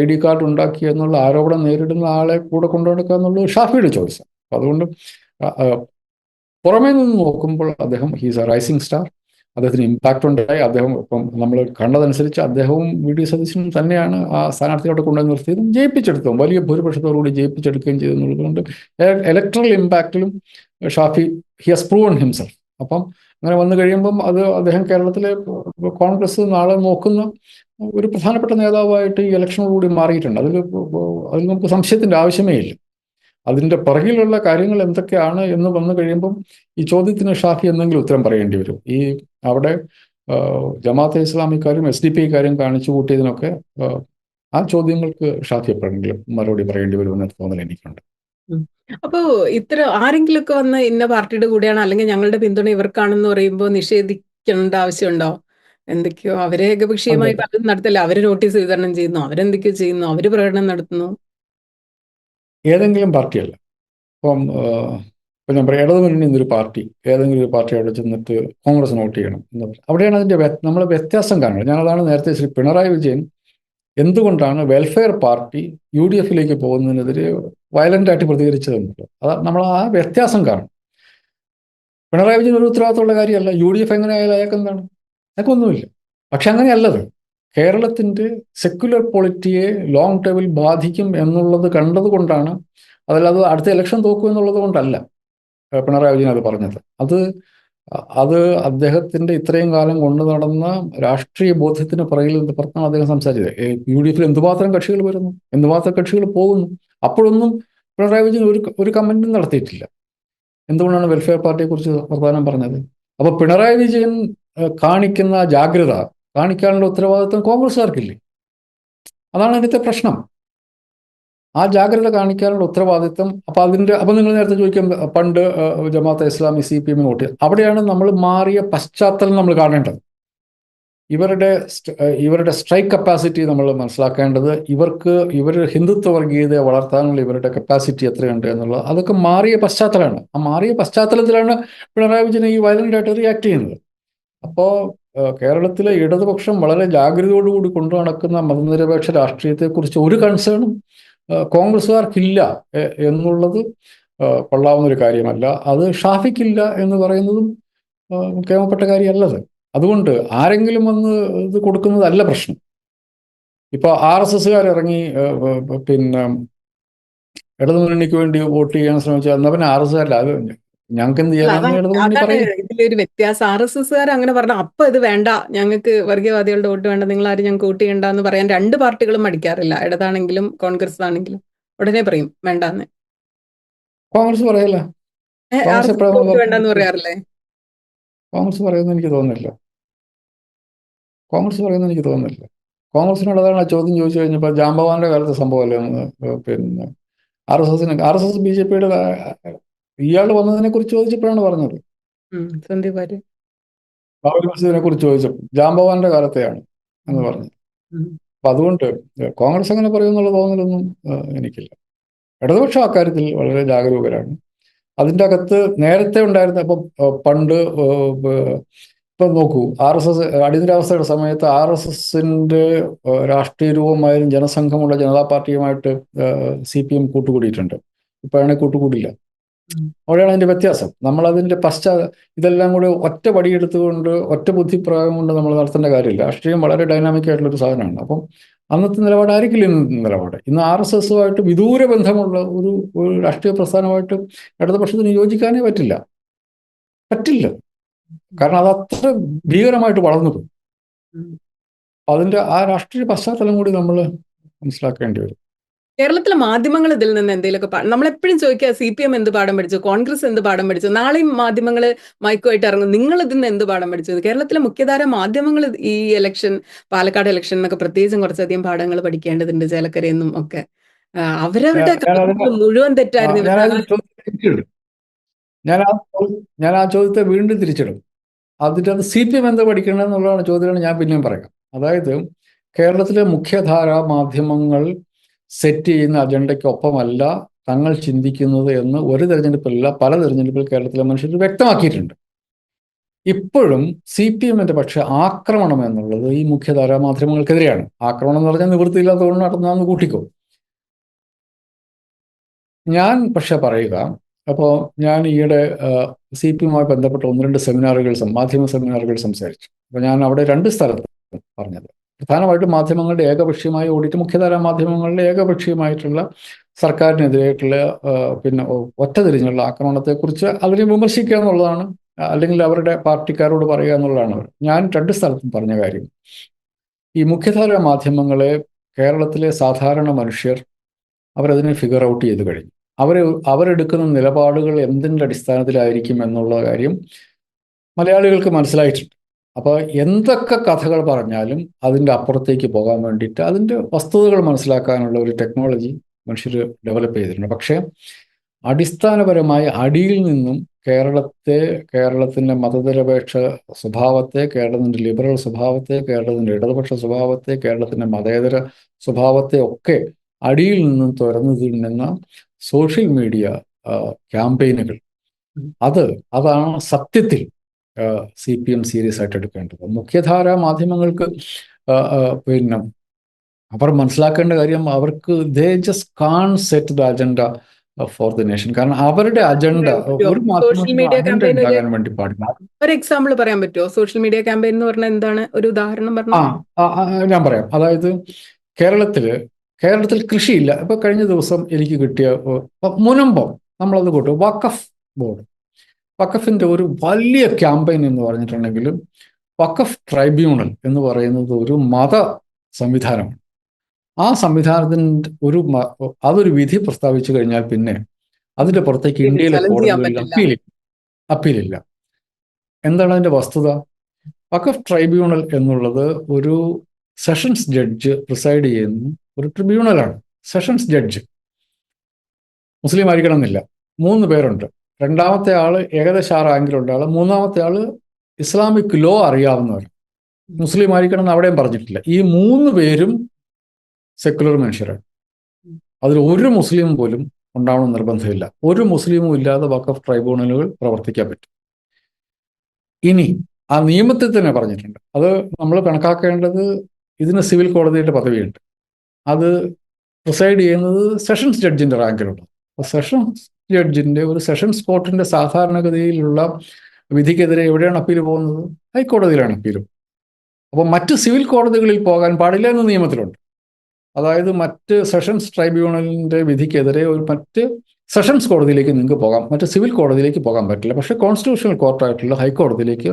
ID കാർഡ് ഉണ്ടാക്കി എന്നുള്ള ആരോപണം നേരിടുന്ന ആളെ കൂടെ കൊണ്ടുനടക്കുക എന്നുള്ളത് ഷാഫിയുടെ ചോയ്സാണ്. അപ്പം അതുകൊണ്ട് പുറമേ നിന്ന് നോക്കുമ്പോൾ അദ്ദേഹം ഹീസ് എ റൈസിംഗ് സ്റ്റാർ. അദ്ദേഹത്തിന് ഇമ്പാക്റ്റ് ഉണ്ടായി. അദ്ദേഹം ഇപ്പം നമ്മൾ കണ്ടതനുസരിച്ച് അദ്ദേഹവും VD സതീശനും തന്നെയാണ് ആ സ്ഥാനാർത്ഥിയോടെ കൊണ്ടുവന്ന് നിർത്തിയതും ജയിപ്പിച്ചെടുത്തതും വലിയ ഭൂരിപക്ഷത്തോടുകൂടി ജയിപ്പിച്ചെടുക്കുകയും ചെയ്തെന്നുള്ളതുകൊണ്ട് ഇലക്ട്രൽ ഇമ്പാക്റ്റിലും ഷാഫി ഹാസ് പ്രൂവൺ ഹിംസെൽഫ്. അപ്പം അങ്ങനെ വന്നു കഴിയുമ്പം അത് അദ്ദേഹം കേരളത്തിലെ കോൺഗ്രസ് നാളെ നോക്കുന്ന ഒരു പ്രധാനപ്പെട്ട നേതാവായിട്ട് ഈ ഇലക്ഷനോടുകൂടി മാറിയിട്ടുണ്ട്. അതിൽ നമുക്ക് സംശയത്തിൻ്റെ ആവശ്യമേ ഇല്ല. അതിൻ്റെ പിറകിലുള്ള കാര്യങ്ങൾ എന്തൊക്കെയാണ് എന്ന് വന്നു കഴിയുമ്പം ഈ ചോദ്യത്തിന് ഷാഫി എന്തെങ്കിലും ഉത്തരം പറയേണ്ടി വരും. അവിടെ ജമാഅത്തെ ഇസ്ലാമിക്കാരും SDPIക്കാരും കാണിച്ചു കൂട്ടിയതിനൊക്കെ ആ ചോദ്യങ്ങൾക്ക് ഷാഫി എപ്പോഴെങ്കിലും മറുപടി പറയേണ്ടി വരുമെന്ന് തോന്നൽ എനിക്കുണ്ട്. അപ്പോ ആരെങ്കിലും ഒക്കെ വന്ന് ഇന്ന പാർട്ടിയുടെ കൂടെയാണ് അല്ലെങ്കിൽ ഞങ്ങളുടെ പിന്തുണ ഇവർക്കാണെന്ന് പറയുമ്പോൾ നിഷേധിക്കേണ്ട ആവശ്യമുണ്ടോ? എന്തൊക്കെയോ അവരെ ഏകപക്ഷീയമായി പലതും നടത്തില്ല. അവര് നോട്ടീസ് വിതരണം ചെയ്യുന്നു, അവരെന്തൊക്കെയോ ചെയ്യുന്നു, അവര് പ്രകടനം നടത്തുന്നു. ഏതെങ്കിലും പാർട്ടിയല്ല. ഇപ്പം ഞാൻ പറയാം, ഇടതുമുന്നണി എന്നൊരു പാർട്ടി ഏതെങ്കിലും ഒരു പാർട്ടി അവിടെ ചെന്നിട്ട് കോൺഗ്രസ് വോട്ട് ചെയ്യണം എന്ന് പറയും. അവിടെയാണ് അതിൻ്റെ നമ്മൾ വ്യത്യാസം കാണുന്നത്. ഞാനതാണ് നേരത്തെ ശ്രീ പിണറായി വിജയൻ എന്തുകൊണ്ടാണ് വെൽഫെയർ പാർട്ടി UDFിലേക്ക് പോകുന്നതിനെതിരെ വയലൻ്റായിട്ട് പ്രതികരിച്ചതെന്നുള്ളത്. നമ്മൾ ആ വ്യത്യാസം കാണും. പിണറായി വിജയൻ ഒരു ഉത്തരവാദിത്തമുള്ള കാര്യമല്ല. UDF എങ്ങനെ ആയാലും അയാൾക്കെന്താണ്? അയാൾക്കൊന്നുമില്ല. പക്ഷെ അങ്ങനെയല്ലത്. കേരളത്തിൻ്റെ സെക്യുലർ പൊളിറ്റിയെ ലോങ് ടേമിൽ ബാധിക്കും എന്നുള്ളത് കണ്ടതുകൊണ്ടാണ്. അതല്ലാതെ അടുത്ത ഇലക്ഷൻ തോക്കും എന്നുള്ളത് കൊണ്ടല്ല പിണറായി വിജയൻ അത് പറഞ്ഞത്. അത് അദ്ദേഹത്തിൻ്റെ ഇത്രയും കാലം കൊണ്ടു നടന്ന രാഷ്ട്രീയ ബോധ്യത്തിന് പുറകിൽ പുറത്താണ് അദ്ദേഹം സംസാരിച്ചത്. UDFിൽ എന്തുമാത്രം കക്ഷികൾ വരുന്നു, എന്തുമാത്രം കക്ഷികൾ പോകുന്നു. അപ്പോഴൊന്നും പിണറായി വിജയൻ ഒരു കമൻറ്റും നടത്തിയിട്ടില്ല. എന്തുകൊണ്ടാണ് വെൽഫെയർ പാർട്ടിയെക്കുറിച്ച് വർത്തമാനം പറഞ്ഞത്? അപ്പോൾ പിണറായി വിജയൻ കാണിക്കുന്ന ജാഗ്രത കാണിക്കാനുള്ള ഉത്തരവാദിത്വം കോൺഗ്രസ്സുകാർക്കില്ലേ? അതാണ് അതിൻ്റെ പ്രശ്നം. ആ ജാഗ്രത കാണിക്കാനുള്ള ഉത്തരവാദിത്വം. അപ്പം നിങ്ങൾ നേരത്തെ ചോദിക്കും പണ്ട് ജമാഅത്തെ ഇസ്ലാമി CPM വോട്ട്, അവിടെയാണ് നമ്മൾ മാറിയ പശ്ചാത്തലം നമ്മൾ കാണേണ്ടത്. ഇവരുടെ സ്ട്രൈക്ക് കപ്പാസിറ്റി നമ്മൾ മനസ്സിലാക്കേണ്ടത്. ഇവർ ഹിന്ദുത്വ വർഗീയതയെ വളർത്താനുള്ള ഇവരുടെ കപ്പാസിറ്റി എത്രയുണ്ട് എന്നുള്ളത് അതൊക്കെ മാറിയ പശ്ചാത്തലമാണ്. ആ മാറിയ പശ്ചാത്തലത്തിലാണ് പിണറായി വിജയൻ ഈ വയലൻ്റായിട്ട് റിയാക്ട് ചെയ്യുന്നത്. അപ്പോൾ കേരളത്തിലെ ഇടതുപക്ഷം വളരെ ജാഗ്രതയോടുകൂടി കൊണ്ടു നടക്കുന്ന മതനിരപേക്ഷ രാഷ്ട്രീയത്തെക്കുറിച്ച് ഒരു കൺസേണും കോൺഗ്രസ്സുകാർക്കില്ല എന്നുള്ളത് കൊള്ളാവുന്നൊരു കാര്യമല്ല. അത് ഷാഫിക്കില്ല എന്ന് പറയുന്നതും കേമപ്പെട്ട കാര്യമല്ലത്. അതുകൊണ്ട് ആരെങ്കിലും വന്ന് ഇത് കൊടുക്കുന്നതല്ല പ്രശ്നം. ഇപ്പോൾ RSSകാർ ഇറങ്ങി പിന്നെ ഇടതുമുന്നണിക്ക് വേണ്ടി വോട്ട് ചെയ്യാൻ ശ്രമിച്ചാൽ എന്നാൽ പിന്നെ RSSകാരല്ല, അത് ഞങ്ങൾക്ക് എന്ത് ചെയ്യാനാണെന്ന് ഇടതുമുന്നണി പറയും. ഇതിലൊരു വ്യത്യാസം. RSSകാർ അങ്ങനെ പറഞ്ഞ അപ്പൊ ഇത് വേണ്ട, ഞങ്ങൾക്ക് വർഗീയവാദികളുടെ വോട്ട് വേണ്ട, നിങ്ങൾ ആരും ഞങ്ങൾക്ക് വോട്ട് ചെയ്യണ്ട എന്ന് പറയാൻ രണ്ട് പാർട്ടികളും മടിക്കാറില്ല. ഇടതാണെങ്കിലും കോൺഗ്രസ് ആണെങ്കിലും ഉടനെ പറയും വേണ്ടാന്ന്. കോൺഗ്രസ് പറയല്ല. RSS വോട്ട് വേണ്ടെന്ന് പറയാറില്ലേ? കോൺഗ്രസ് പറയുന്നത് എനിക്ക് തോന്നുന്നില്ല. കോൺഗ്രസ് പറയുന്നത് എനിക്ക് തോന്നുന്നില്ല. കോൺഗ്രസിനോട് അതാണ് ആ ചോദ്യം ചോദിച്ചു കഴിഞ്ഞപ്പോൾ ജാംബവാന്റെ കാലത്തെ സംഭവമല്ലേ ഒന്ന്. പിന്നെ R S S B J പിയുടെ ഇയാൾ വന്നതിനെ കുറിച്ച് ചോദിച്ചപ്പോഴാണ് പറഞ്ഞത്. സന്ദീപ് വാര്യർ. ബാബരി മസ്ജിദിനെ കുറിച്ച് ചോദിച്ചപ്പോൾ ജാംബവാന്റെ കാലത്തെയാണ് എന്ന് ഉം. പറഞ്ഞു. ഉം. അപ്പൊ അതുകൊണ്ട് കോൺഗ്രസ് അങ്ങനെ പറയുമെന്നുള്ള തോന്നലൊന്നും എനിക്കില്ല. ഇടതുപക്ഷം അക്കാര്യത്തിൽ വളരെ ജാഗരൂകരാണ്. അതിൻ്റെ അകത്ത് നേരത്തെ ഉണ്ടായിരുന്ന ഇപ്പം പണ്ട് ഇപ്പം നോക്കൂ, RSS അടിയന്തരാവസ്ഥയുടെ സമയത്ത് RSSന്റെ രാഷ്ട്രീയ രൂപമായാലും ജനസംഘമുള്ള ജനതാ പാർട്ടിയുമായിട്ട് CPM കൂട്ടുകൂടിയിട്ടുണ്ട്. ഇപ്പോഴാണെങ്കിൽ കൂട്ടുകൂടില്ല. ഉം. അവിടെയാണ് അതിന്റെ വ്യത്യാസം. നമ്മളതിന്റെ ഇതെല്ലാം കൂടി ഒറ്റ പടിയെടുത്തുകൊണ്ട് ഒറ്റ ബുദ്ധിപ്രയോഗം കൊണ്ട് നമ്മൾ നടത്തേണ്ട കാര്യമില്ല. രാഷ്ട്രീയം വളരെ ഡൈനാമിക് ആയിട്ടുള്ള ഒരു സാധനമാണ്. അപ്പം അന്നത്തെ നിലപാടായിരിക്കില്ല ഇന്നത്തെ നിലപാട്. ഇന്ന് RSSുമായിട്ട് വിദൂര ബന്ധമുള്ള ഒരു രാഷ്ട്രീയ പ്രസ്ഥാനമായിട്ട് ഇടതുപക്ഷത്തിന് യോജിക്കാനേ പറ്റില്ല. കാരണം അത് അത്ര ഭീകരമായിട്ട് വളർന്നുപോയി. ഉം. അതിന്റെ ആ രാഷ്ട്രീയ പശ്ചാത്തലം കൂടി നമ്മൾ മനസ്സിലാക്കേണ്ടി വരും. കേരളത്തിലെ മാധ്യമങ്ങൾ ഇതിൽ നിന്ന് എന്തെങ്കിലുമൊക്കെ നമ്മളെപ്പോഴും ചോദിക്കുക CPM എന്ത് പാഠം പഠിച്ചു, കോൺഗ്രസ് എന്ത് പാഠം പഠിച്ചു, നാളെയും മാധ്യമങ്ങൾ മൈക്കുമായിട്ട് ഇറങ്ങും, നിങ്ങൾ ഇതിൽ നിന്ന് എന്ത് പാഠം പഠിച്ചത്? കേരളത്തിലെ മുഖ്യധാര മാധ്യമങ്ങൾ ഈ ഇലക്ഷൻ, പാലക്കാട് ഇലക്ഷൻ എന്നൊക്കെ പ്രത്യേകിച്ചും കുറച്ചധികം പാഠങ്ങൾ പഠിക്കേണ്ടതുണ്ട്. ചേലക്കരയെന്നും ഒക്കെ അവരവരുടെ കാര്യങ്ങൾ മുഴുവൻ തെറ്റായിരുന്നു ഇവരുടെ. ഞാൻ ആ ചോദ്യത്തെ വീണ്ടും തിരിച്ചിടും. അതിൻ്റെ അത് CPM എന്താ പഠിക്കണം എന്നുള്ളതാണ് ചോദ്യമാണ്. ഞാൻ പിന്നെയും പറയാം. അതായത് കേരളത്തിലെ മുഖ്യധാര മാധ്യമങ്ങൾ സെറ്റ് ചെയ്യുന്ന അജണ്ടയ്ക്കൊപ്പമല്ല തങ്ങൾ ചിന്തിക്കുന്നത് എന്ന് ഒരു തെരഞ്ഞെടുപ്പിലല്ല പല തെരഞ്ഞെടുപ്പിൽ കേരളത്തിലെ മനുഷ്യർ വ്യക്തമാക്കിയിട്ടുണ്ട്. ഇപ്പോഴും CPMന്റെ പക്ഷെ ആക്രമണം എന്നുള്ളത് ഈ മുഖ്യധാര മാധ്യമങ്ങൾക്കെതിരെയാണ്. ആക്രമണം എന്ന് പറഞ്ഞാൽ നിവൃത്തിയില്ലാത്തതുകൊണ്ട് നടന്നാന്ന് കൂട്ടിക്കോ. ഞാൻ പക്ഷെ പറയുക, അപ്പോൾ ഞാൻ ഈയിടെ CPMുമായി ബന്ധപ്പെട്ട 1-2 സെമിനാറുകൾ, മാധ്യമ സെമിനാറുകൾ സംസാരിച്ചു. അപ്പോൾ ഞാൻ അവിടെ 2 സ്ഥലത്ത് പറഞ്ഞത് പ്രധാനമായിട്ടും മാധ്യമങ്ങളുടെ ഏകപക്ഷീയമായ ഓഡിറ്റ്, മുഖ്യധാരാ മാധ്യമങ്ങളുടെ ഏകപക്ഷീയമായിട്ടുള്ള സർക്കാരിനെതിരായിട്ടുള്ള പിന്നെ ഒറ്റതിരിഞ്ഞുള്ള ആക്രമണത്തെക്കുറിച്ച് അതിനെ വിമർശിക്കുക എന്നുള്ളതാണ്, അല്ലെങ്കിൽ അവരുടെ പാർട്ടിക്കാരോട് പറയുക എന്നുള്ളതാണ്. ഞാൻ 2 സ്ഥലത്തും പറഞ്ഞ കാര്യം, ഈ മുഖ്യധാരാ മാധ്യമങ്ങളെ കേരളത്തിലെ സാധാരണ മനുഷ്യർ അവരതിനെ ഫിഗർ ഔട്ട് ചെയ്ത് കഴിഞ്ഞു. അവരെടുക്കുന്ന നിലപാടുകൾ എന്തിൻ്റെ അടിസ്ഥാനത്തിലായിരിക്കും എന്നുള്ള കാര്യം മലയാളികൾക്ക് മനസ്സിലായിട്ടുണ്ട്. അപ്പോൾ എന്തൊക്കെ കഥകൾ പറഞ്ഞാലും അതിൻ്റെ അപ്പുറത്തേക്ക് പോകാൻ വേണ്ടിയിട്ട് അതിൻ്റെ വസ്തുതകൾ മനസ്സിലാക്കാനുള്ള ഒരു ടെക്നോളജി മനുഷ്യർ ഡെവലപ്പ് ചെയ്തിട്ടുണ്ട്. പക്ഷേ അടിസ്ഥാനപരമായി അടിയിൽ നിന്നും കേരളത്തിൻ്റെ മതനിരപേക്ഷ സ്വഭാവത്തെ, കേരളത്തിൻ്റെ ലിബറൽ സ്വഭാവത്തെ, കേരളത്തിൻ്റെ ഇടതുപക്ഷ സ്വഭാവത്തെ, കേരളത്തിൻ്റെ മതേതര സ്വഭാവത്തെ ഒക്കെ അടിയിൽ നിന്നും തുറന്നു തിന്നുന്ന സോഷ്യൽ മീഡിയ ക്യാമ്പയിനുകൾ, അതാണ് സത്യത്തിൽ CPM സീരിയസ് ആയിട്ട് എടുക്കേണ്ടത്. മുഖ്യധാരാ മാധ്യമങ്ങൾക്ക് പിന്നെ അവർ മനസ്സിലാക്കേണ്ട കാര്യം, അവർക്ക് they just can't set the agenda for the nation. കാരണം അവരുടെ അജണ്ട ഒരു മാധ്യമത്തിന് അജണ്ട ഉണ്ടാകാൻ വേണ്ടി പാടില്ല. ഒരു എക്സാമ്പിൾ പറയാൻ പറ്റുമോ? സോഷ്യൽ മീഡിയ ക്യാമ്പയിൻ എന്ന് പറഞ്ഞാൽ എന്താണ്? ഒരു ഉദാഹരണം പറഞ്ഞു. ഞാൻ പറയാം. അതായത് കേരളത്തിൽ കൃഷിയില്ല. ഇപ്പൊ കഴിഞ്ഞ ദിവസം എനിക്ക് കിട്ടിയ മുനമ്പം, നമ്മളത് കൂട്ടും, വഖഫ് ബോർഡ്, വഖഫിന്റെ ഒരു വലിയ ക്യാമ്പയിൻ എന്ന് പറഞ്ഞിട്ടുണ്ടെങ്കിലും വഖഫ് ട്രൈബ്യൂണൽ എന്ന് പറയുന്നത് ഒരു മത സംവിധാനമാണ്. ആ സംവിധാനത്തിൻ്റെ അതൊരു വിധി പ്രസ്താവിച്ചു കഴിഞ്ഞാൽ പിന്നെ അതിന്റെ പുറത്തേക്ക് ഇന്ത്യയിലെ കോടതികളിൽ അപ്പീലില്ല. എന്താണ് അതിന്റെ വസ്തുത? വഖഫ് ട്രൈബ്യൂണൽ എന്നുള്ളത് ഒരു സെഷൻസ് ജഡ്ജ് പ്രിസൈഡ് ചെയ്യുന്ന ഒരു ട്രിബ്യൂണലാണ്. സെഷൻസ് ജഡ്ജ് മുസ്ലിം ആയിരിക്കണം എന്നില്ല, 3 പേരുണ്ട്. രണ്ടാമത്തെ ആള് ഏകദേശം ആ റാങ്കിലുള്ള ആള്, മൂന്നാമത്തെ ആള് ഇസ്ലാമിക് ലോ അറിയാവുന്നവർ. മുസ്ലിം ആയിരിക്കണം എന്ന് അവിടെയും പറഞ്ഞിട്ടില്ല. ഈ 3 പേരും സെക്കുലർ മനുഷ്യരാണ്. അതിൽ ഒരു മുസ്ലിം പോലും ഉണ്ടാവണം നിർബന്ധമില്ല. ഒരു മുസ്ലിമും ഇല്ലാതെ വഖഫ് ട്രൈബ്യൂണലുകൾ പ്രവർത്തിക്കാൻ പറ്റും. ഇനി ആ നിയമത്തിൽ തന്നെ പറഞ്ഞിട്ടുണ്ട്, അത് നമ്മൾ കണക്കാക്കേണ്ടത്, ഇതിന് സിവിൽ കോടതിയുടെ പദവിയുണ്ട്. അത് പ്രിസൈഡ് ചെയ്യുന്നത് സെഷൻസ് ജഡ്ജിന്റെ റാങ്കിലുണ്ട്. സെഷൻസ് ജഡ്ജിന്റെ ഒരു സെഷൻസ് കോർട്ടിന്റെ സാധാരണഗതിയിലുള്ള വിധിക്കെതിരെ എവിടെയാണ് അപ്പീൽ പോകുന്നത്? ഹൈക്കോടതിയിലാണ് അപ്പീൽ. അപ്പോൾ മറ്റ് സിവിൽ കോടതികളിൽ പോകാൻ പാടില്ല എന്ന് നിയമത്തിലുണ്ട്. അതായത് മറ്റ് സെഷൻസ് ട്രൈബ്യൂണലിന്റെ വിധിക്കെതിരെ മറ്റ് സെഷൻസ് കോടതിയിലേക്ക് നിങ്ങൾക്ക് പോകാം, മറ്റ് സിവിൽ കോടതിയിലേക്ക് പോകാൻ പറ്റില്ല. പക്ഷേ കോൺസ്റ്റിറ്റ്യൂഷണൽ കോർട്ടായിട്ടുള്ള ഹൈക്കോടതിയിലേക്ക്,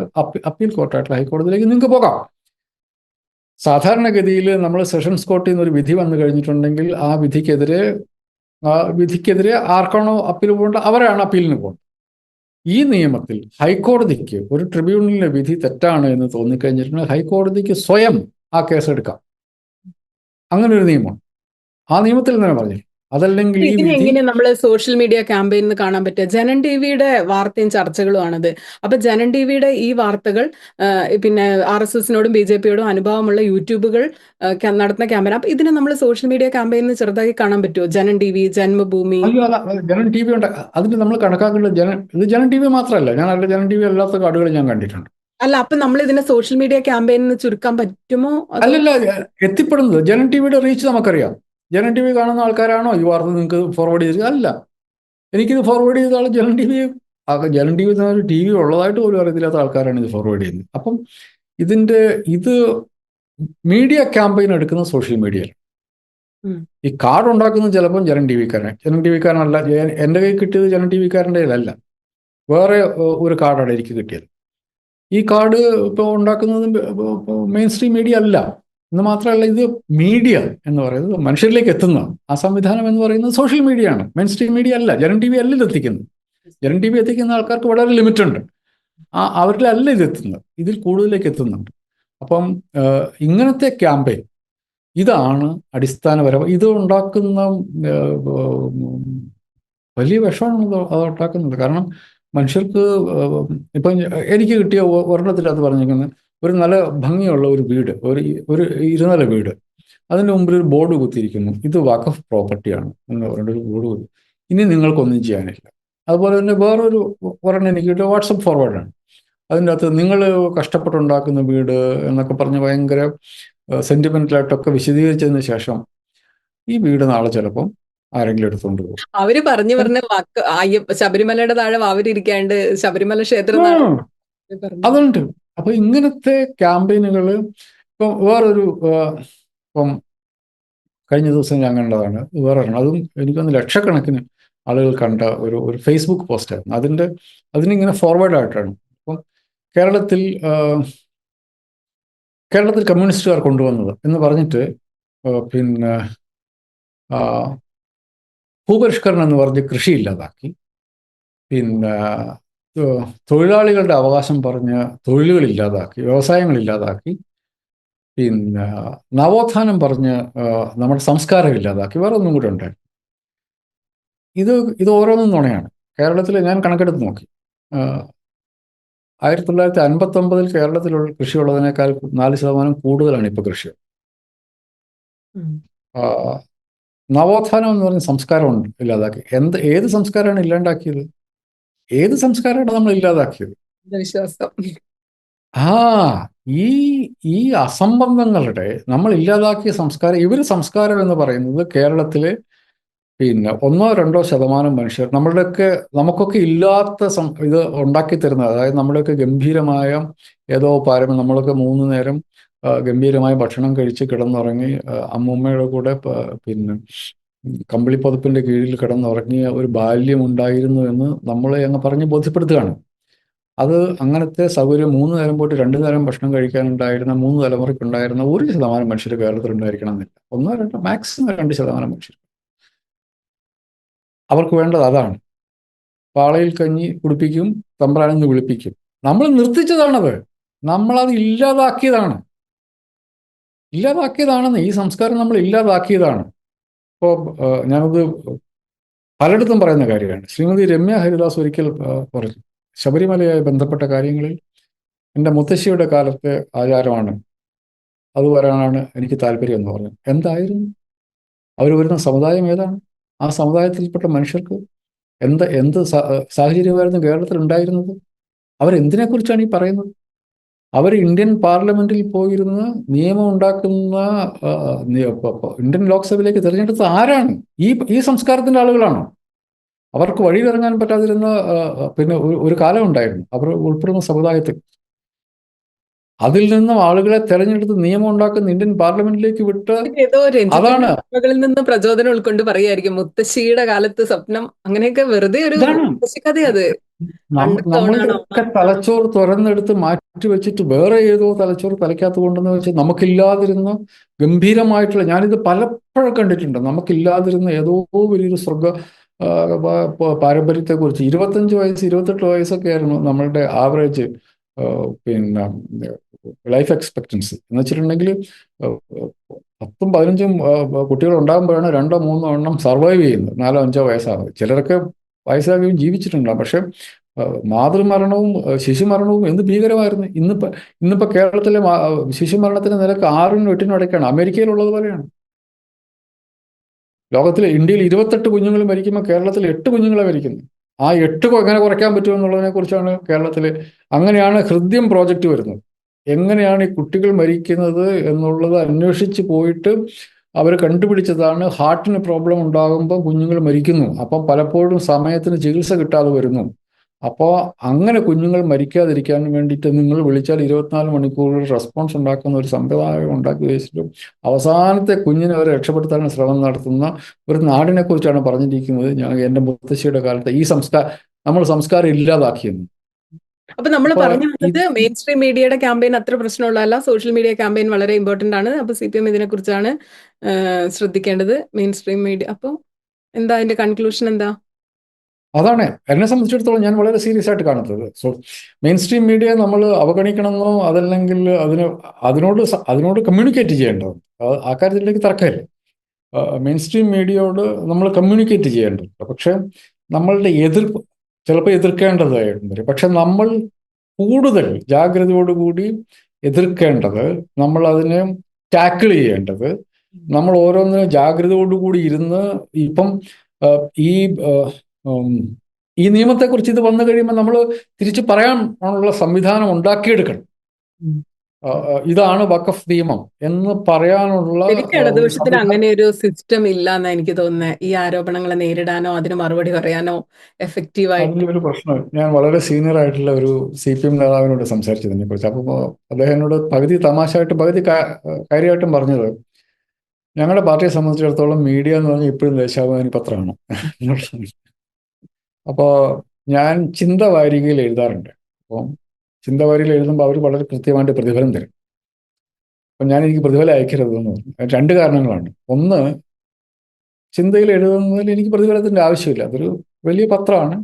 അപ്പീൽ കോർട്ടായിട്ടുള്ള ഹൈക്കോടതിയിലേക്ക് നിങ്ങൾക്ക് പോകാം. സാധാരണഗതിയിൽ നമ്മൾ സെഷൻസ് കോർട്ടിൽ നിന്ന് ഒരു വിധി വന്നു കഴിഞ്ഞിട്ടുണ്ടെങ്കിൽ ആ വിധിക്കെതിരെ ആർക്കാണോ അപ്പീൽ പോകേണ്ടത് അവരാണ് അപ്പീലിന് പോകുന്നത്. ഈ നിയമത്തിൽ ഹൈക്കോടതിക്ക് ഒരു ട്രിബ്യൂണലിന്റെ വിധി തെറ്റാണ് എന്ന് തോന്നിക്കഴിഞ്ഞിട്ടുണ്ടെങ്കിൽ ഹൈക്കോടതിക്ക് സ്വയം ആ കേസ് എടുക്കാം. അങ്ങനെ ഒരു നിയമമാണ്. ആ നിയമത്തിൽ തന്നെ പറഞ്ഞു. അതല്ലെങ്കിൽ ഈ വിധി ഇതിനെങ്ങനെ നമ്മൾ സോഷ്യൽ മീഡിയ ക്യാമ്പയിനിൽ കാണാൻ പറ്റുക? ജനൻ ടി വിയുടെ വാർത്തയും ചർച്ചകളുമാണത്. അപ്പൊ ജനൻ ടി വിയുടെ ഈ വാർത്തകൾ പിന്നെ RSSനോടും BJPയോടും അനുഭാവമുള്ള യൂട്യൂബുകൾ നടത്തുന്ന ക്യാമ്പയിൻ. അപ്പൊ ഇതിനെ നമ്മൾ സോഷ്യൽ മീഡിയ ക്യാമ്പയിനിൽ ചെറുതായി കാണാൻ പറ്റുമോ? Janam T V, Janmabhumi. അയ്യോ, ജനൻ ടി വി ഉണ്ട്. അതിന് നമ്മൾ കണക്കാക്കേണ്ടത് ഇത് ജനൻ ടി വി മാത്രമല്ല, ഞാൻ അല്ല ജനൻ ടി വി അല്ലാത്ത കാർഡുകൾ ഞാൻ കണ്ടിട്ടുണ്ട്. അല്ല, അപ്പൊ നമ്മൾ ഇതിനെ സോഷ്യൽ മീഡിയ ക്യാമ്പയിനിൽ ചുരുക്കാൻ പറ്റുമോ? അല്ലല്ല, എത്തിപ്പെടുന്നത് ജനൻ ടി വിയുടെ റീച്ച് നമുക്കറിയാം. ജനൻ ടി വി കാണുന്ന ആൾക്കാരാണോ ഈ വാർത്ത നിങ്ങൾക്ക് ഫോർവേഡ് ചെയ്തത്? അല്ല, എനിക്കിത് ഫോർവേഡ് ചെയ്ത ആൾ ജനൻ ടി വി ഒരു ടി വി ഉള്ളതായിട്ട് പോലും അറിയത്തില്ലാത്ത ആൾക്കാരാണ് ഇത് ഫോർവേഡ് ചെയ്യുന്നത്. അപ്പം ഇത് മീഡിയ ക്യാമ്പയിൻ എടുക്കുന്ന സോഷ്യൽ മീഡിയയിൽ ഈ കാർഡ് ഉണ്ടാക്കുന്നത് ചിലപ്പം ജനൻ ടി വിക്കാരനല്ല. എൻ്റെ കയ്യിൽ കിട്ടിയത് ജനൻ ടി വിക്കാരൻ്റെ ഇതല്ല, വേറെ ഒരു കാർഡാണ് എനിക്ക് കിട്ടിയത്. ഈ കാർഡ് ഇപ്പോൾ ഉണ്ടാക്കുന്നത് മെയിൻ സ്ട്രീം മീഡിയ അല്ല എന്ന് മാത്രമല്ല, ഇത് മീഡിയ എന്ന് പറയുന്നത് മനുഷ്യരിലേക്ക് എത്തുന്ന ആ സംവിധാനം എന്ന് പറയുന്നത് സോഷ്യൽ മീഡിയ ആണ്, മെയിൻ സ്ട്രീം മീഡിയ അല്ല. ജനൻ ടി വി അല്ല ഇത് എത്തിക്കുന്നത്. ജനൻ ടി വി എത്തിക്കുന്ന ആൾക്കാർക്ക് വളരെ ലിമിറ്റ് ഉണ്ട്. അവരിലല്ല ഇത് എത്തുന്നത്, ഇതിൽ കൂടുതലേക്ക് എത്തുന്നുണ്ട്. അപ്പം ഇങ്ങനത്തെ ക്യാമ്പയിൻ ഇതാണ് അടിസ്ഥാനപരമായി ഇത് ഉണ്ടാക്കുന്ന വലിയ വിഷമാണ് അത് ഉണ്ടാക്കുന്നത്. കാരണം മനുഷ്യർക്ക് ഇപ്പം എനിക്ക് കിട്ടിയ ഒരെണ്ണത്തിനകത്ത് പറഞ്ഞിരിക്കുന്നത് ഒരു നല്ല ഭംഗിയുള്ള ഒരു വീട്, ഒരു ഇരുനില വീട്, അതിൻ്റെ മുമ്പിൽ ഒരു ബോർഡ് കുത്തിയിരിക്കുന്നു, ഇത് വഖഫ് പ്രോപ്പർട്ടിയാണ് എന്ന് പറഞ്ഞിട്ട് ഒരു ബോർഡ് കുത്തി. ഇനി നിങ്ങൾക്കൊന്നും ചെയ്യാനില്ല. അതുപോലെ തന്നെ വേറൊരു ഒരെണ്ണം എനിക്ക് കിട്ടിയ വാട്സപ്പ് ഫോർവേഡാണ്. അതിൻ്റെ അകത്ത് നിങ്ങൾ കഷ്ടപ്പെട്ടുണ്ടാക്കുന്ന വീട് എന്നൊക്കെ പറഞ്ഞ് ഭയങ്കര സെന്റിമെന്റലായിട്ടൊക്കെ വിശദീകരിച്ചതിന് ശേഷം ഈ വീട് നാളെ ചിലപ്പം ആരെങ്കിലും എടുത്തുകൊണ്ട് പോകും. അവര് പറഞ്ഞു ശബരിമലയുടെ താഴെ വാവരിയ്ക്കാണ്ട് ശബരിമല ക്ഷേത്രം അതുണ്ട്. അപ്പൊ ഇങ്ങനത്തെ ക്യാമ്പയിനുകൾ ഇപ്പം വേറൊരു ഇപ്പം കഴിഞ്ഞ ദിവസം ഞാൻ കണ്ടതാണ് വേറൊരെണ്ണം. അതും എനിക്കൊന്ന് ലക്ഷക്കണക്കിന് ആളുകൾ കണ്ട ഒരു ഫേസ്ബുക്ക് പോസ്റ്റായിരുന്നു. അതിനിങ്ങനെ ഫോർവേഡ് ആയിട്ടാണ്. അപ്പം കേരളത്തിൽ കമ്മ്യൂണിസ്റ്റുകാർ കൊണ്ടുവന്നത് എന്ന് പറഞ്ഞിട്ട് പിന്നെ ഭൂപരിഷ്കരണം എന്ന് പറഞ്ഞ് കൃഷി ഇല്ലാതാക്കി, പിന്നെ തൊഴിലാളികളുടെ അവകാശം പറഞ്ഞ് തൊഴിലുകളില്ലാതാക്കി, വ്യവസായങ്ങളില്ലാതാക്കി, പിന്നെ നവോത്ഥാനം പറഞ്ഞ് നമ്മുടെ സംസ്കാരം ഇല്ലാതാക്കി, വേറെ ഒന്നും കൂടെ ഉണ്ടായിരുന്നു. ഇത് ഓരോന്നും നുണയാണ്. കേരളത്തിൽ ഞാൻ കണക്കെടുത്ത് നോക്കി, 1959 കേരളത്തിലുള്ള കൃഷിയുള്ളതിനേക്കാൾ 4% കൂടുതലാണ് ഇപ്പോൾ കൃഷി. നവോത്ഥാനം എന്ന് പറഞ്ഞ സംസ്കാരം ഇല്ലാതാക്കി. ഏത് സംസ്കാരമാണ് ഇല്ലാണ്ടാക്കിയത്? ഏത് സംസ്കാരമാണ് നമ്മൾ ഇല്ലാതാക്കിയത്? വിശ്വാസം. ഈ അസംബന്ധങ്ങളുടെ നമ്മൾ ഇല്ലാതാക്കിയ സംസ്കാരം, സംസ്കാരം എന്ന് പറയുന്നത് കേരളത്തിലെ പിന്നെ 1-2% മനുഷ്യർ നമുക്കൊക്കെ ഇല്ലാത്ത ഇത് ഉണ്ടാക്കി തരുന്നത്. അതായത് നമ്മുടെയൊക്കെ ഗംഭീരമായ ഏതോ നമ്മളൊക്കെ 3 നേരം ഗംഭീരമായ ഭക്ഷണം കഴിച്ച് കിടന്നുറങ്ങി അമ്മൂമ്മയുടെ കൂടെ പിന്നെ കമ്പിളിപ്പുതപ്പിന്റെ കീഴിൽ കിടന്നുറങ്ങിയ ഒരു ബാല്യം ഉണ്ടായിരുന്നു എന്ന് നമ്മളെ അങ്ങ് പറഞ്ഞ് ബോധ്യപ്പെടുത്തുകയാണ്. അത് അങ്ങനത്തെ സൗകര്യം 3 നേരം പോയിട്ട് 2 നേരം ഭക്ഷണം കഴിക്കാനുണ്ടായിരുന്ന 3 തലമുറയ്ക്കുണ്ടായിരുന്ന 1% മനുഷ്യർ കേരളത്തിൽ ഉണ്ടായിരിക്കണം എന്നില്ല. 1-2 മാക്സിമം 2% മനുഷ്യർ. അവർക്ക് വേണ്ടത് അതാണ്. പാളയിൽ കഞ്ഞി കുടിപ്പിക്കും, തമ്പ്രാനെന്ന് വിളിപ്പിക്കും. നമ്മൾ നിർത്തിച്ചതാണത്. നമ്മളത് ഇല്ലാതാക്കിയതാണെന്ന് ഈ സംസ്കാരം നമ്മൾ ഇല്ലാതാക്കിയതാണ്. ഇപ്പോൾ ഞാനത് പലയിടത്തും പറയുന്ന കാര്യമാണ്. ശ്രീമതി രമ്യ ഹരിദാസ് ഒരിക്കൽ പറഞ്ഞു, ശബരിമലയുമായി ബന്ധപ്പെട്ട കാര്യങ്ങളിൽ എൻ്റെ മുത്തശ്ശിയുടെ കാലത്തെ ആചാരമാണ്, അത് വരാനാണ് എനിക്ക് താല്പര്യം എന്ന് പറഞ്ഞു. എന്തായിരുന്നു? അവർ വരുന്ന സമുദായം ഏതാണ്? ആ സമുദായത്തിൽപ്പെട്ട മനുഷ്യർക്ക് എന്ത് സാഹചര്യമായിരുന്നു കേരളത്തിൽ ഉണ്ടായിരുന്നത്? അവരെന്തിനെക്കുറിച്ചാണ് ഈ പറയുന്നത്? അവർ ഇന്ത്യൻ പാർലമെന്റിൽ പോയിരുന്ന് നിയമം ഉണ്ടാക്കുന്ന ഇന്ത്യൻ ലോക്സഭയിലേക്ക് തിരഞ്ഞെടുത്ത ആരാണ്? ഈ സംസ്കാരത്തിന്റെ ആളുകളാണോ? അവർക്ക് വഴിയിലിറങ്ങാൻ പറ്റാതിരുന്ന പിന്നെ ഒരു കാലം ഉണ്ടായിരുന്നു അവർ ഉൾപ്പെടുന്ന സമുദായത്തിൽ. അതിൽ നിന്നും ആളുകളെ തെരഞ്ഞെടുത്ത് നിയമം ഉണ്ടാക്കുന്ന ഇന്ത്യൻ പാർലമെന്റിലേക്ക് വിട്ട് അതാണ് നിന്ന് പ്രചോദനം ഉൾക്കൊണ്ട് പറയായിരിക്കും മുത്തശ്ശിയുടെ കാലത്ത് സ്വപ്നം, അങ്ങനെയൊക്കെ വെറുതെ ഒരു കഥയത്. നമ്മളൊക്കെ തലച്ചോറ് തുറന്നെടുത്ത് മാറ്റിവെച്ചിട്ട് വേറെ ഏതോ തലച്ചോറ് തലയ്ക്കകത്ത് കൊണ്ടെന്ന് വെച്ചാൽ നമുക്കില്ലാതിരുന്ന ഗംഭീരമായിട്ടുള്ള, ഞാനിത് പലപ്പോഴും കണ്ടിട്ടുണ്ട്, നമുക്കില്ലാതിരുന്ന ഏതോ വലിയൊരു പാരമ്പര്യത്തെക്കുറിച്ച് 25 വയസ്സ് 28 വയസ്സൊക്കെ ആയിരുന്നു നമ്മളുടെ ആവറേജ് പിന്നെ ലൈഫ് എക്സ്പെക്ടൻസി എന്ന് വെച്ചിട്ടുണ്ടെങ്കിൽ 10-15 കുട്ടികൾ ഉണ്ടാകുമ്പോഴാണ് 2-3 എണ്ണം സർവൈവ് ചെയ്യുന്നത്, 4-5 വയസ്സാകുന്നത്. ചിലരൊക്കെ വയസ്സാകുകയും ജീവിച്ചിട്ടുണ്ടാകും. പക്ഷെ മാതൃമരണവും ശിശുമരണവും എന്ത് ഭീകരമായിരുന്നു. ഇന്നിപ്പോ കേരളത്തിലെ ശിശുമരണത്തിന്റെ നിരക്ക് 6-നും 8-നും ഇടയ്ക്കാണ്. അമേരിക്കയിലുള്ളത് പോലെയാണ്. ലോകത്തിൽ ഇന്ത്യയിൽ 28 കുഞ്ഞുങ്ങൾ മരിക്കുമ്പോൾ കേരളത്തിൽ 8 കുഞ്ഞുങ്ങളെ മരിക്കുന്നു. ആ 8 എങ്ങനെ കുറയ്ക്കാൻ പറ്റുമെന്നുള്ളതിനെ കുറിച്ചാണ് കേരളത്തിൽ, അങ്ങനെയാണ് ഹൃദ്യം പ്രോജക്റ്റ് വരുന്നത്. എങ്ങനെയാണ് ഈ കുട്ടികൾ മരിക്കുന്നത് എന്നുള്ളത് അന്വേഷിച്ച് പോയിട്ട് അവർ കണ്ടുപിടിച്ചതാണ് ഹാർട്ടിന് പ്രോബ്ലം ഉണ്ടാകുമ്പോൾ കുഞ്ഞുങ്ങൾ മരിക്കുന്നു. അപ്പം പലപ്പോഴും സമയത്തിന് ചികിത്സ കിട്ടാതെ വരുന്നു. അപ്പോൾ അങ്ങനെ കുഞ്ഞുങ്ങൾ മരിക്കാതിരിക്കാൻ വേണ്ടിയിട്ട് നിങ്ങൾ വിളിച്ചാൽ 24 മണിക്കൂറിൽ റെസ്പോൺസ് ഉണ്ടാക്കുന്ന ഒരു സമ്പ്രദായം ഉണ്ടാക്കി വെച്ചിട്ടും അവസാനത്തെ കുഞ്ഞിനെ അവരെ രക്ഷപ്പെടുത്താൻ ശ്രമം നടത്തുന്ന ഒരു നാടിനെ കുറിച്ചാണ് പറഞ്ഞിരിക്കുന്നത്. ഞാൻ എൻ്റെ മുത്തശ്ശിയുടെ കാലത്ത് നമ്മൾ സംസ്കാരം ഇല്ലാതാക്കിയെന്ന്. അപ്പൊ നമ്മൾ അപ്പൊ പറഞ്ഞു വന്നത് മെയിൻ സ്ട്രീം മീഡിയയുടെ ക്യാമ്പയിൻ അത്ര പ്രശ്നമുള്ളതല്ല, സോഷ്യൽ മീഡിയ ക്യാമ്പയിൻ വളരെ ഇമ്പോർട്ടന്റ് ആണ്. അപ്പൊ CPM ഇതിനെ കുറിച്ചാണ് ശ്രദ്ധിക്കേണ്ടത്, മെയിൻ സ്ട്രീം മീഡിയ. അപ്പൊ എന്താ അതിന്റെ കൺക്ലൂഷൻ എന്താ? അതാണ് എന്നെ സംബന്ധിച്ചിടത്തോളം ഞാൻ വളരെ സീരിയസ് ആയിട്ട് കാണുന്നത്. സോ മെയിൻ സ്ട്രീം മീഡിയയെ നമ്മൾ അവഗണിക്കണമെന്നോ അതല്ലെങ്കിൽ അതിനോട് കമ്മ്യൂണിക്കേറ്റ് ചെയ്യേണ്ടത്, ആ കാര്യത്തിലേക്ക് തർക്കമില്ല. മെയിൻ സ്ട്രീം മീഡിയയോട് നമ്മൾ കമ്മ്യൂണിക്കേറ്റ് ചെയ്യേണ്ടതുണ്ട്. പക്ഷെ നമ്മളുടെ എതിർപ്പ് ചിലപ്പോൾ എതിർക്കേണ്ടതായിരുന്നു വരും. പക്ഷെ നമ്മൾ കൂടുതൽ ജാഗ്രതയോടുകൂടി എതിർക്കേണ്ടത്, നമ്മൾ അതിനെ ടാക്കിൾ ചെയ്യേണ്ടത്, നമ്മൾ ഓരോന്നിനും ജാഗ്രതയോടുകൂടി ഇരുന്ന് ഇപ്പം ഈ ഈ നിയമത്തെക്കുറിച്ച് ഇത് വന്നു കഴിയുമ്പോൾ നമ്മൾ തിരിച്ചു പറയാനുള്ള സംവിധാനം ഉണ്ടാക്കിയെടുക്കണം. ഇതാണ് വഖഫ് നിയമം എന്ന് പറയാനുള്ള ഇടതുപക്ഷത്തിന് അങ്ങനെ ഒരു സിസ്റ്റം ഇല്ല എന്നാ എനിക്ക് തോന്നുന്നത്. ഈ ആരോപണങ്ങളെ നേരിടാനോ അതിന് മറുപടി പറയാനോ എഫക്റ്റീവായിട്ട്. അതിലൊരു പ്രശ്നം, ഞാൻ വളരെ സീനിയർ ആയിട്ടുള്ള ഒരു CPM നേതാവിനോട് സംസാരിച്ചതിനെ കുറിച്ച്. അപ്പോൾ അദ്ദേഹം എന്നോട് പകുതി തമാശയായിട്ട് പകുതി കാര്യമായിട്ടും പറഞ്ഞത്, ഞങ്ങളുടെ പാർട്ടിയെ സംബന്ധിച്ചിടത്തോളം മീഡിയ എന്ന് പറഞ്ഞാൽ ഇപ്പോഴും ദേശാഭിമാനി പത്രമാണ്. അപ്പോൾ ഞാൻ ചിന്തവാരികയിൽ എഴുതാറുണ്ട്. അപ്പം ചിന്തവാരികയിൽ എഴുതുമ്പോൾ അവർ വളരെ കൃത്യമായിട്ട് പ്രതിഫലം തരും. അപ്പം എനിക്ക് പ്രതിഫലം അയക്കരുതെന്ന് പറഞ്ഞു. 2 കാരണങ്ങളാണ്. ഒന്ന്, ചിന്തയിൽ എഴുതുന്നതിൽ എനിക്ക് പ്രതിഫലത്തിൻ്റെ ആവശ്യമില്ല, അതൊരു വലിയ പത്രമാണ്.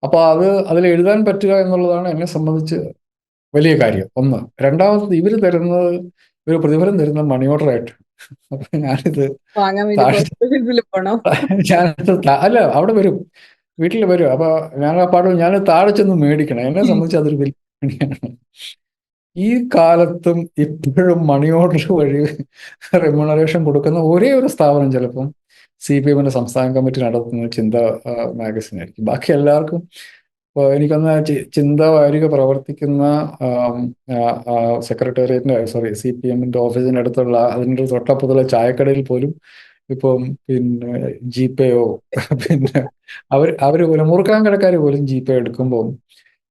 അപ്പോൾ അതിൽ എഴുതാൻ പറ്റുക എന്നുള്ളതാണ് എന്നെ സംബന്ധിച്ച് വലിയ കാര്യം. ഒന്ന്. രണ്ടാമത്, ഇവർ പ്രതിഫലം തരുന്നത് മണി ഓർഡർ ആയിട്ട്. അപ്പൊ ഞാനിത് അല്ല, അവിടെ വരും, വീട്ടിൽ വരും. അപ്പൊ ഞാൻ താഴെ ചെന്ന് മേടിക്കണം. എന്നെ സംബന്ധിച്ച് അതൊരു വലിയ പണിയാണ്. ഈ കാലത്തും ഇപ്പോഴും മണി ഓർഡർ വഴി റെമ്യൂണറേഷൻ കൊടുക്കുന്ന ഒരേ ഒരു സ്ഥാപനം ചിലപ്പം CPM സംസ്ഥാന കമ്മിറ്റി നടത്തുന്ന ചിന്ത മാഗസിൻ ആയിരിക്കും. ബാക്കി എല്ലാവർക്കും എനിക്കൊന്ന് ചിന്ത വാരിക പ്രവർത്തിക്കുന്ന CPM ഓഫീസിനടുത്തുള്ള അതിൻ്റെ തൊട്ടപ്പുറത്തുള്ള ചായക്കടയിൽ പോലും ഇപ്പം പിന്നെ GPayയോ പിന്നെ അവർ മുറുക്കാൻ കടക്കാർ പോലും GPay എടുക്കുമ്പോൾ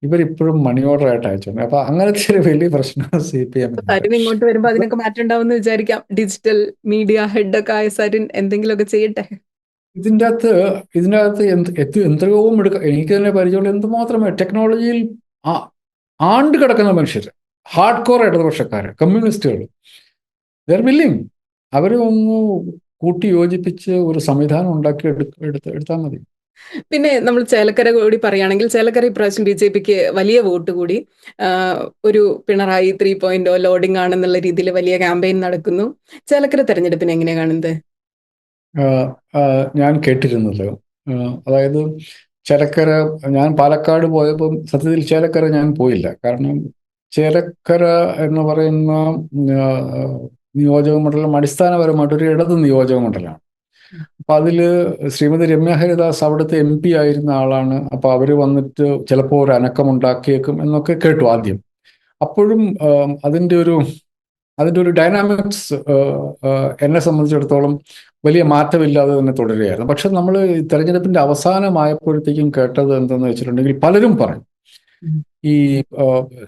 ഇവരിപ്പോഴും മണി ഓർഡർ ആയിട്ട് അയച്ചോണ്ട്. അപ്പൊ അങ്ങനത്തെ ഒരു വലിയ പ്രശ്നം CPM. സരിൻ ഇങ്ങോട്ട് വരുമ്പോ അതിനൊക്കെ മാറ്റം ഉണ്ടാവും വിചാരിക്കാം. ഡിജിറ്റൽ മീഡിയ ഹെഡൊക്കെ ആയ സരിൻ എന്തെങ്കിലുമൊക്കെ ചെയ്യട്ടെ. ഇതിൻ്റെ അകത്ത് എത്രയോ എനിക്ക് തന്നെ പരിചയമുള്ള എന്തുമാത്രമേ ടെക്നോളജിയിൽ ആണ്ട് കിടക്കുന്ന മനുഷ്യർ, ഹാർഡ് കോർ ഇടതുപക്ഷക്കാർ, കമ്മ്യൂണിസ്റ്റുകൾ, ദർ വില്ലിങ്. അവരെ ഒന്ന് കൂട്ടി യോജിപ്പിച്ച് ഒരു സംവിധാനം ഉണ്ടാക്കി എടുത്താൽ മതി. പിന്നെ നമ്മൾ ചേലക്കര കൂടി പറയുകയാണെങ്കിൽ, ചേലക്കര ഇപ്രാവശ്യം BJPക്ക് വലിയ വോട്ട് കൂടി. ഒരു പിണറായി 3.0 ലോഡിംഗ് ആണെന്നുള്ള രീതിയിൽ വലിയ ക്യാമ്പയിൻ നടക്കുന്നു. ചേലക്കര തെരഞ്ഞെടുപ്പിനെ എങ്ങനെയാണ് കാണുന്നത്? ഞാൻ കേട്ടിരുന്നത്, അതായത് ചേലക്കര, ഞാൻ പാലക്കാട് പോയപ്പം സത്യത്തിൽ ചേലക്കര ഞാൻ പോയില്ല. കാരണം ചേലക്കര എന്ന് പറയുന്ന നിയോജക മണ്ഡലം അടിസ്ഥാനപരമായിട്ടൊരു ഇടത് നിയോജക മണ്ഡലമാണ്. അപ്പൊ അതില് ശ്രീമതി രമ്യ ഹരിദാസ് അവിടുത്തെ MP ആയിരുന്ന ആളാണ്. അപ്പൊ അവര് വന്നിട്ട് ചിലപ്പോൾ ഒരു അനക്കമുണ്ടാക്കിയേക്കും എന്നൊക്കെ കേട്ടു ആദ്യം. അപ്പോഴും അതിൻ്റെ ഒരു ഡൈനാമിക്സ് എന്നെ സംബന്ധിച്ചിടത്തോളം വലിയ മാറ്റമില്ലാതെ തന്നെ തുടരുകയായിരുന്നു. പക്ഷെ നമ്മൾ തെരഞ്ഞെടുപ്പിന്റെ അവസാനമായപ്പോഴത്തേക്കും കേട്ടത് എന്തെന്ന് വെച്ചിട്ടുണ്ടെങ്കിൽ, പലരും പറയും ഈ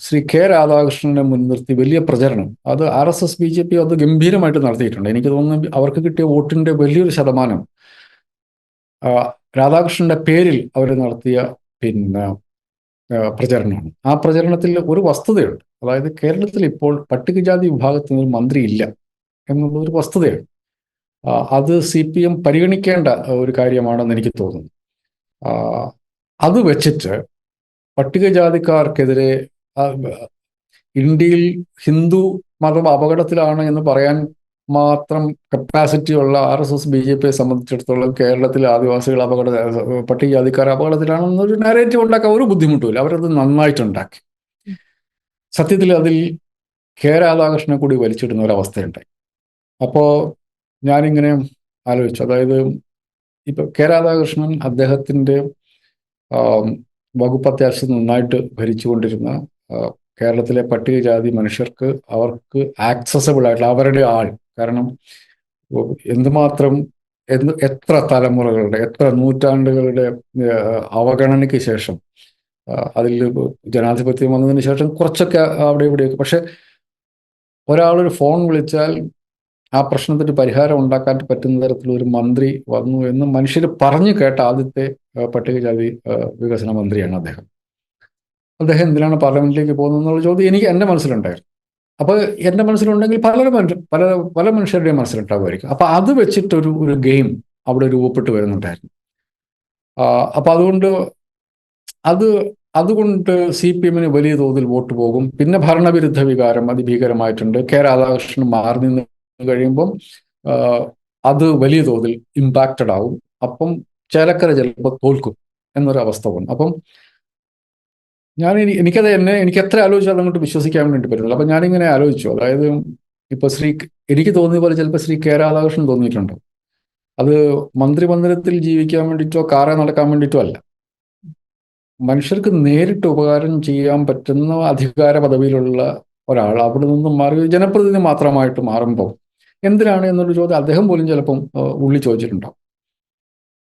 ശ്രീ K രാധാകൃഷ്ണനെ മുൻനിർത്തി വലിയ പ്രചരണം, അത് RSS BJP അത് ഗംഭീരമായിട്ട് നടത്തിയിട്ടുണ്ട്. എനിക്ക് തോന്നുന്നു അവർക്ക് കിട്ടിയ വോട്ടിന്റെ വലിയൊരു ശതമാനം രാധാകൃഷ്ണന്റെ പേരിൽ അവർ നടത്തിയ പിന്നെ പ്രചരണമാണ്. ആ പ്രചരണത്തിൽ ഒരു വസ്തുതയുണ്ട്. അതായത് കേരളത്തിൽ ഇപ്പോൾ പട്ടികജാതി വിഭാഗത്തിൽ നിന്ന് മന്ത്രി ഇല്ല എന്നുള്ളൊരു വസ്തുതയാണ്. അത് CPM പരിഗണിക്കേണ്ട ഒരു കാര്യമാണെന്ന് എനിക്ക് തോന്നുന്നു. ആ, അത് വെച്ചിട്ട് പട്ടികജാതിക്കാർക്കെതിരെ ആ, ഇന്ത്യയിൽ ഹിന്ദു മതം അപകടത്തിലാണ് എന്ന് പറയാൻ മാത്രം കപ്പാസിറ്റി ഉള്ള RSS BJPയെ സംബന്ധിച്ചിടത്തോളം കേരളത്തിലെ ആദിവാസികൾ പട്ടികജാതിക്കാർ അപകടത്തിലാണെന്നൊരു നാരേറ്റീവ് ഉണ്ടാക്കാൻ ഒരു ബുദ്ധിമുട്ടുമില്ല. അവരത് നന്നായിട്ടുണ്ടാക്കി. സത്യത്തിൽ അതിൽ രാധാകൃഷ്ണനെ കൂടി വലിച്ചിടുന്ന ഒരവസ്ഥയുണ്ടായി. അപ്പോൾ ഞാനിങ്ങനെ ആലോചിച്ചു, അതായത് ഇപ്പൊ രാധാകൃഷ്ണൻ അദ്ദേഹത്തിന്റെ വകുപ്പ് അത്യാവശ്യം നന്നായിട്ട് ഭരിച്ചുകൊണ്ടിരുന്ന കേരളത്തിലെ പട്ടികജാതി മനുഷ്യർക്ക് അവർക്ക് ആക്സസബിൾ ആയിട്ടുള്ള അവരുടെ ആൾ, കാരണം എന്തുമാത്രം എത്ര തലമുറകളുടെ എത്ര നൂറ്റാണ്ടുകളുടെ അവഗണനയ്ക്ക് ശേഷം അതിൽ ജനാധിപത്യം വന്നതിന് ശേഷം കുറച്ചൊക്കെ അവിടെ ഇവിടെയൊക്കെ, പക്ഷെ ഒരാളൊരു ഫോൺ വിളിച്ചാൽ ആ പ്രശ്നത്തിന് പരിഹാരം ഉണ്ടാക്കാൻ പറ്റുന്ന തരത്തിലുള്ള ഒരു മന്ത്രി വന്നു എന്ന് മനുഷ്യർ പറഞ്ഞു കേട്ട ആദ്യത്തെ പട്ടികജാതി വികസന മന്ത്രിയാണ് അദ്ദേഹം. അദ്ദേഹം എന്തിനാണ് പാർലമെന്റിലേക്ക് പോകുന്നത് എന്നുള്ള ചോദ്യം എൻ്റെ മനസ്സിലുണ്ടായിരുന്നു. അപ്പോൾ എൻ്റെ മനസ്സിലുണ്ടെങ്കിൽ പല മനുഷ്യരുടെയും മനസ്സിലുണ്ടാകുമായിരിക്കും. അപ്പോൾ അത് വെച്ചിട്ടൊരു ഗെയിം അവിടെ രൂപപ്പെട്ട് വരുന്നുണ്ടായിരുന്നു. അപ്പോൾ അതുകൊണ്ട് CPM വലിയ തോതിൽ വോട്ട് പോകും. പിന്നെ ഭരണവിരുദ്ധ വികാരം അതിഭീകരമായിട്ടുണ്ട്. രാധാകൃഷ്ണൻ മാറി നിന്ന് കഴിയുമ്പം അത് വലിയ തോതിൽ ഇമ്പാക്റ്റഡ് ആവും. അപ്പം ചേലക്കര ചിലപ്പോൾ തോൽക്കും എന്നൊരവസ്ഥ വന്നു. അപ്പം എനിക്ക് എത്ര ആലോചിച്ചാൽ അങ്ങോട്ട് വിശ്വസിക്കാൻ വേണ്ടി പറ്റുന്നില്ല. അപ്പം ഞാനിങ്ങനെ ആലോചിച്ചു, അതായത് ഇപ്പൊ എനിക്ക് തോന്നിയ പോലെ ചിലപ്പോൾ രാധാകൃഷ്ണൻ തോന്നിയിട്ടുണ്ടോ, അത് മന്ത്രിമന്ദിരത്തിൽ ജീവിക്കാൻ വേണ്ടിയിട്ടോ കാറെ നടക്കാൻ വേണ്ടിയിട്ടോ അല്ല, മനുഷ്യർക്ക് നേരിട്ട് ഉപകാരം ചെയ്യാൻ പറ്റുന്ന അധികാര പദവിയിലുള്ള ഒരാൾ അവിടെ നിന്നും മാറി ജനപ്രതിനിധി മാത്രമായിട്ട് മാറുമ്പോൾ എന്തിനാണ് എന്നൊരു ചോദ്യം അദ്ദേഹം പോലും ചിലപ്പം ഉള്ളി ചോദിച്ചിട്ടുണ്ടാവും.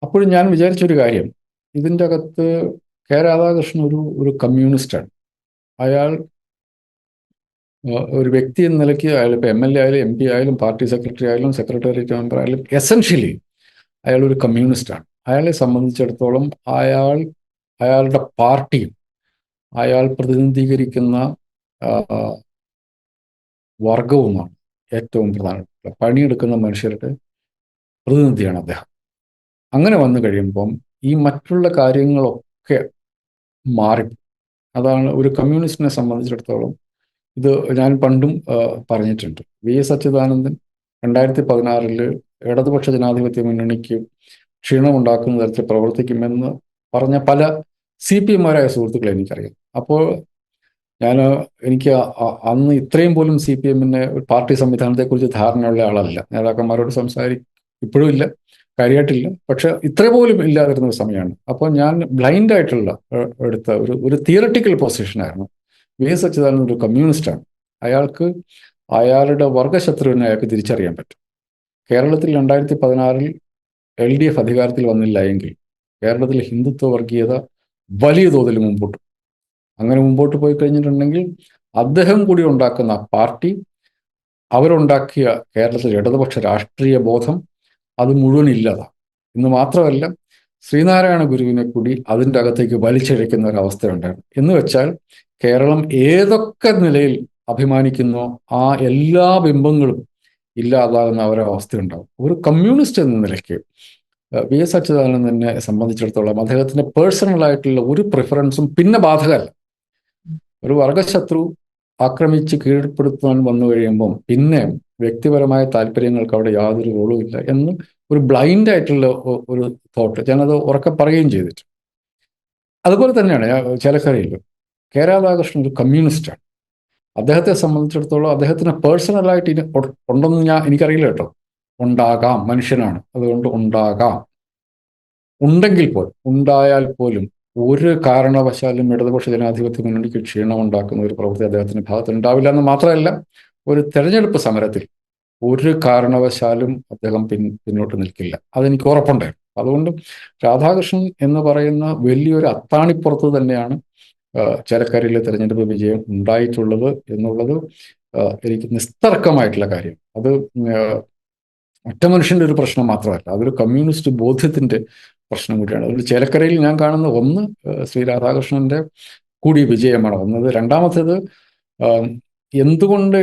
അപ്പോഴും ഞാൻ വിചാരിച്ചൊരു കാര്യം, ഇതിൻ്റെ അകത്ത് രാധാകൃഷ്ണൻ ഒരു കമ്മ്യൂണിസ്റ്റാണ്. അയാൾ ഒരു വ്യക്തി എന്ന നിലയ്ക്ക് അയാൾ ഇപ്പോൾ MLA ആയാലും MP ആയാലും പാർട്ടി സെക്രട്ടറി ആയാലും സെക്രട്ടേറിയറ്റ് മെമ്പർ ആയാലും എസെൻഷ്യലി അയാൾ ഒരു കമ്മ്യൂണിസ്റ്റാണ്. അയാളെ സംബന്ധിച്ചിടത്തോളം അയാളുടെ പാർട്ടിയും അയാൾ പ്രതിനിധീകരിക്കുന്ന വർഗവുമാണ് ഏറ്റവും പ്രധാനപ്പെട്ട പണിയെടുക്കുന്ന മനുഷ്യരുടെ പ്രതിനിധിയാണ് അദ്ദേഹം. അങ്ങനെ വന്നു കഴിയുമ്പം ഈ മറ്റുള്ള കാര്യങ്ങളൊക്കെ മാറി. അതാണ് ഒരു കമ്മ്യൂണിസ്റ്റിനെ സംബന്ധിച്ചിടത്തോളം. ഇത് ഞാൻ പണ്ടും പറഞ്ഞിട്ടുണ്ട്. VS അച്യുതാനന്ദൻ 2016 ഇടതുപക്ഷ ജനാധിപത്യ മുന്നണിക്ക് ക്ഷീണമുണ്ടാക്കുന്ന തരത്തിൽ പ്രവർത്തിക്കുമെന്ന് പറഞ്ഞ പല CPM-മാരായ സുഹൃത്തുക്കളെ എനിക്കറിയാം. അപ്പോൾ എനിക്ക് അന്ന് ഇത്രയും പോലും CPM-നെ പാർട്ടി സംവിധാനത്തെക്കുറിച്ച് ധാരണയുള്ള ആളല്ല. നേതാക്കന്മാരോട് ഇപ്പോഴും ഇല്ല, കാര്യമായിട്ടില്ല, പക്ഷെ ഇത്ര പോലും ഇല്ലാതിരുന്ന ഒരു സമയമാണ്. അപ്പോൾ ഞാൻ ബ്ലൈൻഡായിട്ടുള്ള എടുത്ത ഒരു തിയറട്ടിക്കൽ പൊസിഷനായിരുന്നു. VS അച്യുതാനന്ദൻ ഒരു കമ്മ്യൂണിസ്റ്റാണ്. അയാളുടെ വർഗശത്രുവിനെ അയാൾക്ക് തിരിച്ചറിയാൻ പറ്റും. കേരളത്തിൽ 2016 LDF അധികാരത്തിൽ വന്നില്ല എങ്കിൽ കേരളത്തിൽ ഹിന്ദുത്വ വർഗീയത വലിയ തോതിൽ അങ്ങനെ മുമ്പോട്ട് പോയി കഴിഞ്ഞിട്ടുണ്ടെങ്കിൽ അദ്ദേഹം കൂടി ഉണ്ടാക്കുന്ന പാർട്ടി, അവരുണ്ടാക്കിയ കേരളത്തിലെ ഇടതുപക്ഷ രാഷ്ട്രീയ ബോധം അത് മുഴുവൻ ഇല്ലാതാണ്. ഇന്ന് മാത്രമല്ല, ശ്രീനാരായണ ഗുരുവിനെ കൂടി അതിൻ്റെ അകത്തേക്ക് വലിച്ചിഴയ്ക്കുന്ന ഒരവസ്ഥയുണ്ടായിരുന്നു. എന്ന് വെച്ചാൽ കേരളം ഏതൊക്കെ നിലയിൽ അഭിമാനിക്കുന്നോ ആ എല്ലാ ബിംബങ്ങളും ഇല്ലാതാകുന്ന ഒരവസ്ഥയുണ്ടാവും. ഒരു കമ്മ്യൂണിസ്റ്റ് എന്ന നിലയ്ക്ക് VS അച്യുതാനന്ദനെ സംബന്ധിച്ചിടത്തോളം അദ്ദേഹത്തിന്റെ പേഴ്സണലായിട്ടുള്ള ഒരു പ്രിഫറൻസും പിന്നെ ബാധകമല്ല. ഒരു വർഗശത്രു ആക്രമിച്ച് കീഴ്പ്പെടുത്താൻ വന്നു കഴിയുമ്പം പിന്നെ വ്യക്തിപരമായ താല്പര്യങ്ങൾക്ക് അവിടെ യാതൊരു റോളും ഇല്ല എന്ന് ഒരു ബ്ലൈൻഡ് ആയിട്ടുള്ള ഒരു തോട്ട് ഞാനത് ഉറക്കെ പറയുകയും ചെയ്തിട്ട്. അതുപോലെ തന്നെയാണ് ചേലക്കരയിൽ രാധാകൃഷ്ണൻ ഒരു കമ്മ്യൂണിസ്റ്റാണ്. അദ്ദേഹത്തെ സംബന്ധിച്ചിടത്തോളം അദ്ദേഹത്തിന് പേഴ്സണലായിട്ട് ഉണ്ടെന്ന് എനിക്കറിയില്ല കേട്ടോ. ഉണ്ടാകാം, മനുഷ്യനാണ്, അതുകൊണ്ട് ഉണ്ടാകാം. ഉണ്ടെങ്കിൽ പോലും, ഉണ്ടായാൽ പോലും ഒരു കാരണവശാലും ഇടതുപക്ഷ ജനാധിപത്യ മുന്നണിക്ക് ക്ഷീണം ഉണ്ടാക്കുന്ന ഒരു പ്രവൃത്തി അദ്ദേഹത്തിന്റെ ഭാഗത്ത് ഉണ്ടാവില്ല എന്ന് മാത്രമല്ല, ഒരു തെരഞ്ഞെടുപ്പ് സമരത്തിൽ ഒരു കാരണവശാലും അദ്ദേഹം പിന്നോട്ട് നിൽക്കില്ല. അതെനിക്ക് ഉറപ്പുണ്ടായിരുന്നു. അതുകൊണ്ട് രാധാകൃഷ്ണൻ എന്ന് പറയുന്ന വലിയൊരു അത്താണിപ്പുറത്ത് തന്നെയാണ് ചേലക്കരയിലെ തെരഞ്ഞെടുപ്പ് വിജയം ഉണ്ടായിട്ടുള്ളത് എന്നുള്ളത് എനിക്ക് നിസ്തർക്കമായിട്ടുള്ള കാര്യം. അത് ഒറ്റ മനുഷ്യന്റെ ഒരു പ്രശ്നം മാത്രമല്ല, അതൊരു കമ്മ്യൂണിസ്റ്റ് ബോധ്യത്തിന്റെ പ്രശ്നം കൂടിയാണ്. അതുകൊണ്ട് ചേലക്കരയിൽ ഞാൻ കാണുന്ന ഒന്ന് ശ്രീ രാധാകൃഷ്ണന്റെ കൂടി വിജയമാണ് വന്നത്. രണ്ടാമത്തേത്, എന്തുകൊണ്ട്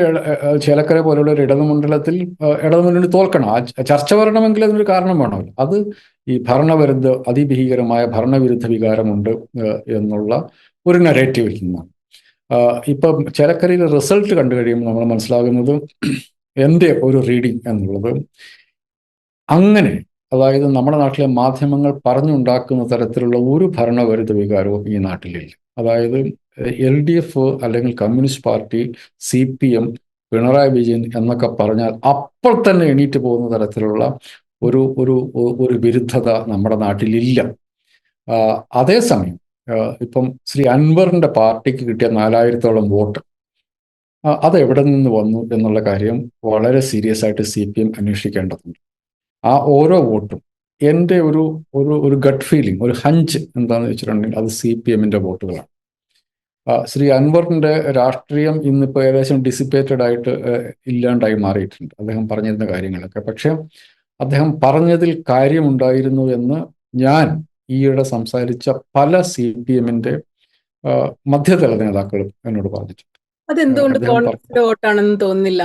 ചേലക്കര പോലുള്ള ഒരു ഇടതുമണ്ഡലത്തിൽ ഇടതുമുന്നണി തോൽക്കണം, ആ ചർച്ച വരണമെങ്കിൽ അതിനൊരു കാരണം വേണമല്ലോ. അത് ഈ അതിഭീകരമായ ഭരണവിരുദ്ധ വികാരമുണ്ട് എന്നുള്ള ഒരു നരേറ്റീവിൽ നിന്നാണ്. ഇപ്പം ചേലക്കരയിൽ റിസൾട്ട് കണ്ടു കഴിയുമ്പോൾ നമ്മൾ മനസ്സിലാകുന്നത്, എൻ്റെ ഒരു റീഡിങ് എന്നുള്ളത്, അങ്ങനെ അതായത് നമ്മുടെ നാട്ടിലെ മാധ്യമങ്ങൾ പറഞ്ഞുണ്ടാക്കുന്ന തരത്തിലുള്ള ഒരു ഭരണവിരുദ്ധ വികാരവും ഈ നാട്ടിലില്ല. അതായത് LDF അല്ലെങ്കിൽ communist party, CPM, Pinarayi Vijayan എന്നൊക്കെ പറഞ്ഞാൽ അപ്പോൾ തന്നെ എണീറ്റ് പോകുന്ന തരത്തിലുള്ള ഒരു ഒരു ഒരു വിരുദ്ധത നമ്മുടെ നാട്ടിലില്ല. അതേസമയം ഇപ്പം ശ്രീ അൻവറിന്റെ പാർട്ടിക്ക് കിട്ടിയ 4000-ഓളം വോട്ട്, അത് എവിടെ നിന്ന് വന്നു എന്നുള്ള കാര്യം വളരെ സീരിയസ് ആയിട്ട് CPM അന്വേഷിക്കേണ്ടതുണ്ട്. ആ ഓരോ വോട്ടും എൻ്റെ ഒരു ഒരു ഒരു ഗട്ട് ഫീലിംഗ്, ഒരു ഹഞ്ച് എന്താണെന്ന് വെച്ചിട്ടുണ്ടെങ്കിൽ അത് CPM-ന്റെ വോട്ടുകളാണ്. ശ്രീ അൻവറിന്റെ രാഷ്ട്രീയം ഇന്നിപ്പോൾ ഏകദേശം ഡിസിപ്പേറ്റഡ് ആയിട്ട് ഇല്ലാണ്ടായി മാറിയിട്ടുണ്ട്, അദ്ദേഹം പറഞ്ഞിരുന്ന കാര്യങ്ങളൊക്കെ. പക്ഷെ അദ്ദേഹം പറഞ്ഞതിൽ കാര്യമുണ്ടായിരുന്നു എന്ന് ഞാൻ ഈയിടെ സംസാരിച്ച പല CPM-ന്റെ മധ്യതല നേതാക്കളും എന്നോട് പറഞ്ഞിട്ടുണ്ട്. അതെന്തുകൊണ്ട് അദ്ദേഹം കോൺഗ്രസിന്റെ വോട്ടാണെന്ന് തോന്നുന്നില്ല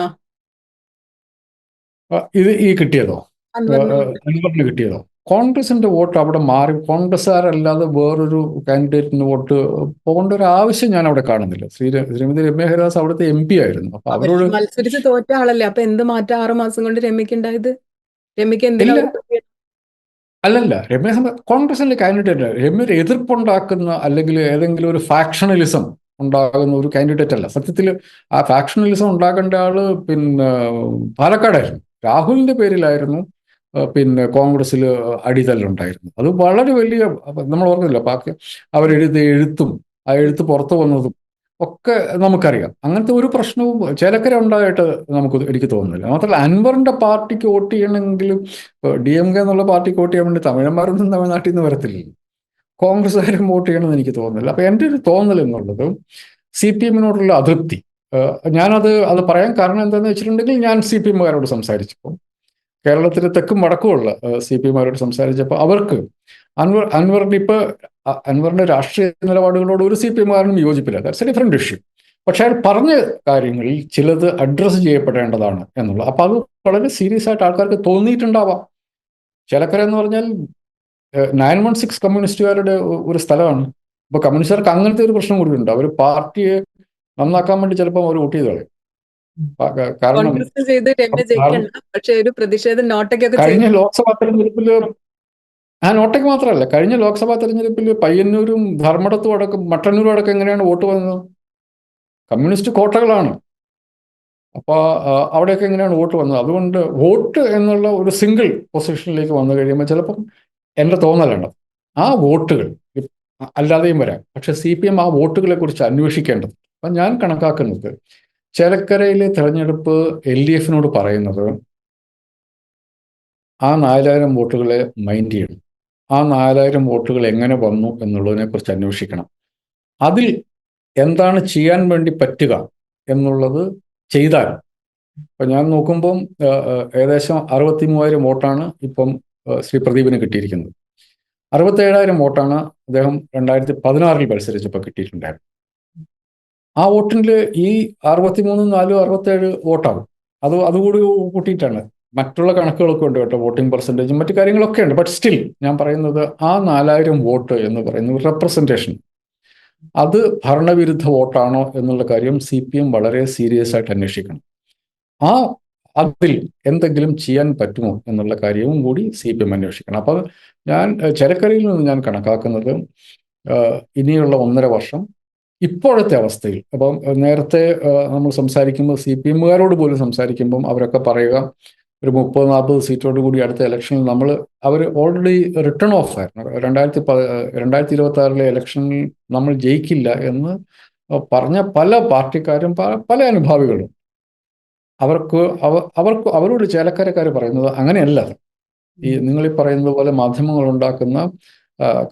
ഇത് ഈ കിട്ടിയതോ, അൻവറിന് വോട്ട്? അൻവറിന് കിട്ടിയതോ? കോൺഗ്രസിന്റെ വോട്ട് അവിടെ മാറി, കോൺഗ്രസ്സുകാരല്ലാതെ വേറൊരു കാൻഡിഡേറ്റിന് വോട്ട് പോകേണ്ട ഒരു ആവശ്യം ഞാൻ അവിടെ കാണുന്നില്ല. ശ്രീമതി രമ്യ ഹരിദാസ് അവിടുത്തെ MP ആയിരുന്നു. അപ്പൊ അവരോട് മത്സരിച്ച് തോറ്റ ആളല്ലേ, അപ്പൊ എന്ത് മാറ്റം 6 മാസം കൊണ്ട് രമ്യക്ക് ഉണ്ടായത്? രമ്യക്ക് എന്തിനാ? ഇല്ല, അല്ലല്ല, കോൺഗ്രസിന്റെ കാൻഡിഡേറ്റ് രമ്യ ഒരു എതിർപ്പുണ്ടാക്കുന്ന അല്ലെങ്കിൽ ഏതെങ്കിലും ഒരു ഫാക്ഷണലിസം ഉണ്ടാകുന്ന ഒരു കാൻഡിഡേറ്റ് അല്ല. സത്യത്തിൽ ആ ഫാക്ഷണലിസം ഉണ്ടാക്കേണ്ട ആള് പിന്നെ പാലക്കാടായിരുന്നു. രാഹുലിന്റെ പേരിലായിരുന്നു പിന്നെ കോൺഗ്രസ്സിൽ അടിതല്ലുണ്ടായിരുന്നു. അത് വളരെ വലിയ, നമ്മൾ ഓർക്കുന്നില്ല, ബാക്കി അവരെഴുതിയ എഴുത്തും ആ എഴുത്ത് പുറത്തു വന്നതും ഒക്കെ നമുക്കറിയാം. അങ്ങനത്തെ ഒരു പ്രശ്നവും ചേലക്കര ഉണ്ടായിട്ട് എനിക്ക് തോന്നുന്നില്ല. മാത്രമല്ല അൻവറിന്റെ പാർട്ടിക്ക് വോട്ട് ചെയ്യണമെങ്കിലും DMK എന്നുള്ള പാർട്ടിക്ക് വോട്ട് ചെയ്യാൻ വേണ്ടി തമിഴന്മാരൊന്നും തമിഴ്നാട്ടിൽ നിന്ന് വരത്തില്ല, കോൺഗ്രസ്സുകാരും വോട്ട് ചെയ്യണമെന്ന് എനിക്ക് തോന്നുന്നില്ല. അപ്പൊ എൻ്റെ ഒരു തോന്നൽ എന്നുള്ളത് CPM-നോടുള്ള അതൃപ്തി. അത് പറയാൻ കാരണം എന്താണെന്ന് വെച്ചിട്ടുണ്ടെങ്കിൽ, ഞാൻ CPM-കാരോട് സംസാരിച്ചപ്പോൾ, കേരളത്തിലെ തെക്കും വടക്കുമുള്ള CPM-മാരോട് സംസാരിച്ചപ്പോൾ അവർക്ക് അൻവറിന്റെ രാഷ്ട്രീയ നിലപാടുകളോട് ഒരു CPM-കാരനും യോജിപ്പില്ല. That's A different issue. പക്ഷെ അയാൾ പറഞ്ഞ കാര്യങ്ങളിൽ ചിലത് അഡ്രസ്സ് ചെയ്യപ്പെടേണ്ടതാണ് എന്നുള്ളത്. അപ്പൊ അത് വളരെ സീരിയസ് ആയിട്ട് ആൾക്കാർക്ക് തോന്നിയിട്ടുണ്ടാവാം. ചേലക്കര എന്ന് പറഞ്ഞാൽ 916 കമ്മ്യൂണിസ്റ്റുകാരുടെ ഒരു സ്ഥലമാണ്. അപ്പൊ കമ്മ്യൂണിസ്റ്റുകാർക്ക് അങ്ങനത്തെ ഒരു പ്രശ്നം കൂടി ഉണ്ട്. അവർ പാർട്ടിയെ നന്നാക്കാൻ വേണ്ടി ചിലപ്പോൾ അവർ വോട്ട് ചെയ്ത് കളയും. കാരണം കോൺഗ്രസ് ചെയ്ത് രമ്യ ജയിക്കണ്ട, പക്ഷെ ഒരു പ്രതിഷേധ നോട്ടൊക്കെ കഴിഞ്ഞ ലോക്സഭാ തെരഞ്ഞെടുപ്പിൽ, നോട്ടയ്ക്ക് മാത്രമല്ല, കഴിഞ്ഞ ലോക്സഭാ തെരഞ്ഞെടുപ്പിൽ പയ്യന്നൂരും ധർമ്മടത്തും അടക്കം മട്ടന്നൂരും അടക്കം എങ്ങനെയാണ് വോട്ട് വന്നത്? കമ്മ്യൂണിസ്റ്റ് കോട്ടകളാണ്. അപ്പോൾ അവിടെയൊക്കെ എങ്ങനെയാണ് വോട്ട് വന്നത്? അതുകൊണ്ട് വോട്ട് എന്നുള്ള ഒരു സിംഗിൾ പൊസിഷനിലേക്ക് വന്നു കഴിയുമ്പോൾ ചിലപ്പം എൻ്റെ തോന്നലാണ് ആ വോട്ടുകൾ അല്ലാതെയും വരാം. പക്ഷെ CPM ആ വോട്ടുകളെ കുറിച്ച് അന്വേഷിക്കേണ്ടത്. അപ്പം ഞാൻ കണക്കാക്കുന്നത്, ചേലക്കരയിലെ തെരഞ്ഞെടുപ്പ് LDF-നോട് പറയുന്നത് ആ 4000 വോട്ടുകളെ മൈൻഡ് ചെയ്യണം. ആ 4000 വോട്ടുകൾ എങ്ങനെ വന്നു എന്നുള്ളതിനെ കുറിച്ച് അന്വേഷിക്കണം. അതിൽ എന്താണ് ചെയ്യാൻ വേണ്ടി പറ്റുക എന്നുള്ളത് ചെയ്താൽ, ഇപ്പം ഞാൻ നോക്കുമ്പം ഏകദേശം 63,000 വോട്ടാണ് ഇപ്പം ശ്രീ പ്രദീപിന് കിട്ടിയിരിക്കുന്നത്. 67,000 വോട്ടാണ് അദ്ദേഹം 2016 മത്സരിച്ചപ്പോൾ കിട്ടിയിട്ടുണ്ടായിരുന്നു. ആ വോട്ടിൽ ഈ 63, 4, 67 വോട്ടാകും. അതുകൂടി കൂട്ടിയിട്ടാണ്. മറ്റുള്ള കണക്കുകളൊക്കെ ഉണ്ട് കേട്ടോ, വോട്ടിംഗ് പെർസെൻറ്റേജും മറ്റു കാര്യങ്ങളൊക്കെ ഉണ്ട്. ബട്ട് സ്റ്റിൽ ഞാൻ പറയുന്നത് ആ 4000 വോട്ട് എന്ന് പറയുന്നത് റെപ്രസെൻറ്റേഷൻ, അത് ഭരണവിരുദ്ധ വോട്ടാണോ എന്നുള്ള കാര്യം CPM വളരെ സീരിയസ് ആയിട്ട് അന്വേഷിക്കണം. അതിൽ എന്തെങ്കിലും ചെയ്യാൻ പറ്റുമോ എന്നുള്ള കാര്യവും കൂടി CPM അന്വേഷിക്കണം. അപ്പോൾ ചേലക്കരയിൽ നിന്ന് ഞാൻ കണക്കാക്കുന്നത്, ഇനിയുള്ള 1.5 വർഷം ഇപ്പോഴത്തെ അവസ്ഥയിൽ, അപ്പം നേരത്തെ നമ്മൾ സംസാരിക്കുമ്പോൾ CPM-കാരോട് പോലും സംസാരിക്കുമ്പം അവരൊക്കെ പറയുക ഒരു 30-40 സീറ്റോട് കൂടി അടുത്ത ഇലക്ഷനിൽ അവർ ഓൾറെഡി റിട്ടേൺ ഓഫ് ആയിരുന്നു. 2026 ഇലക്ഷനിൽ നമ്മൾ ജയിക്കില്ല എന്ന് പറഞ്ഞ പല പാർട്ടിക്കാരും പല അനുഭാവികളും അവരോട് ചേലക്കരക്കാർ പറയുന്നത് അങ്ങനെയല്ല. നിങ്ങൾ ഈ പറയുന്നത് പോലെ മാധ്യമങ്ങൾ ഉണ്ടാക്കുന്ന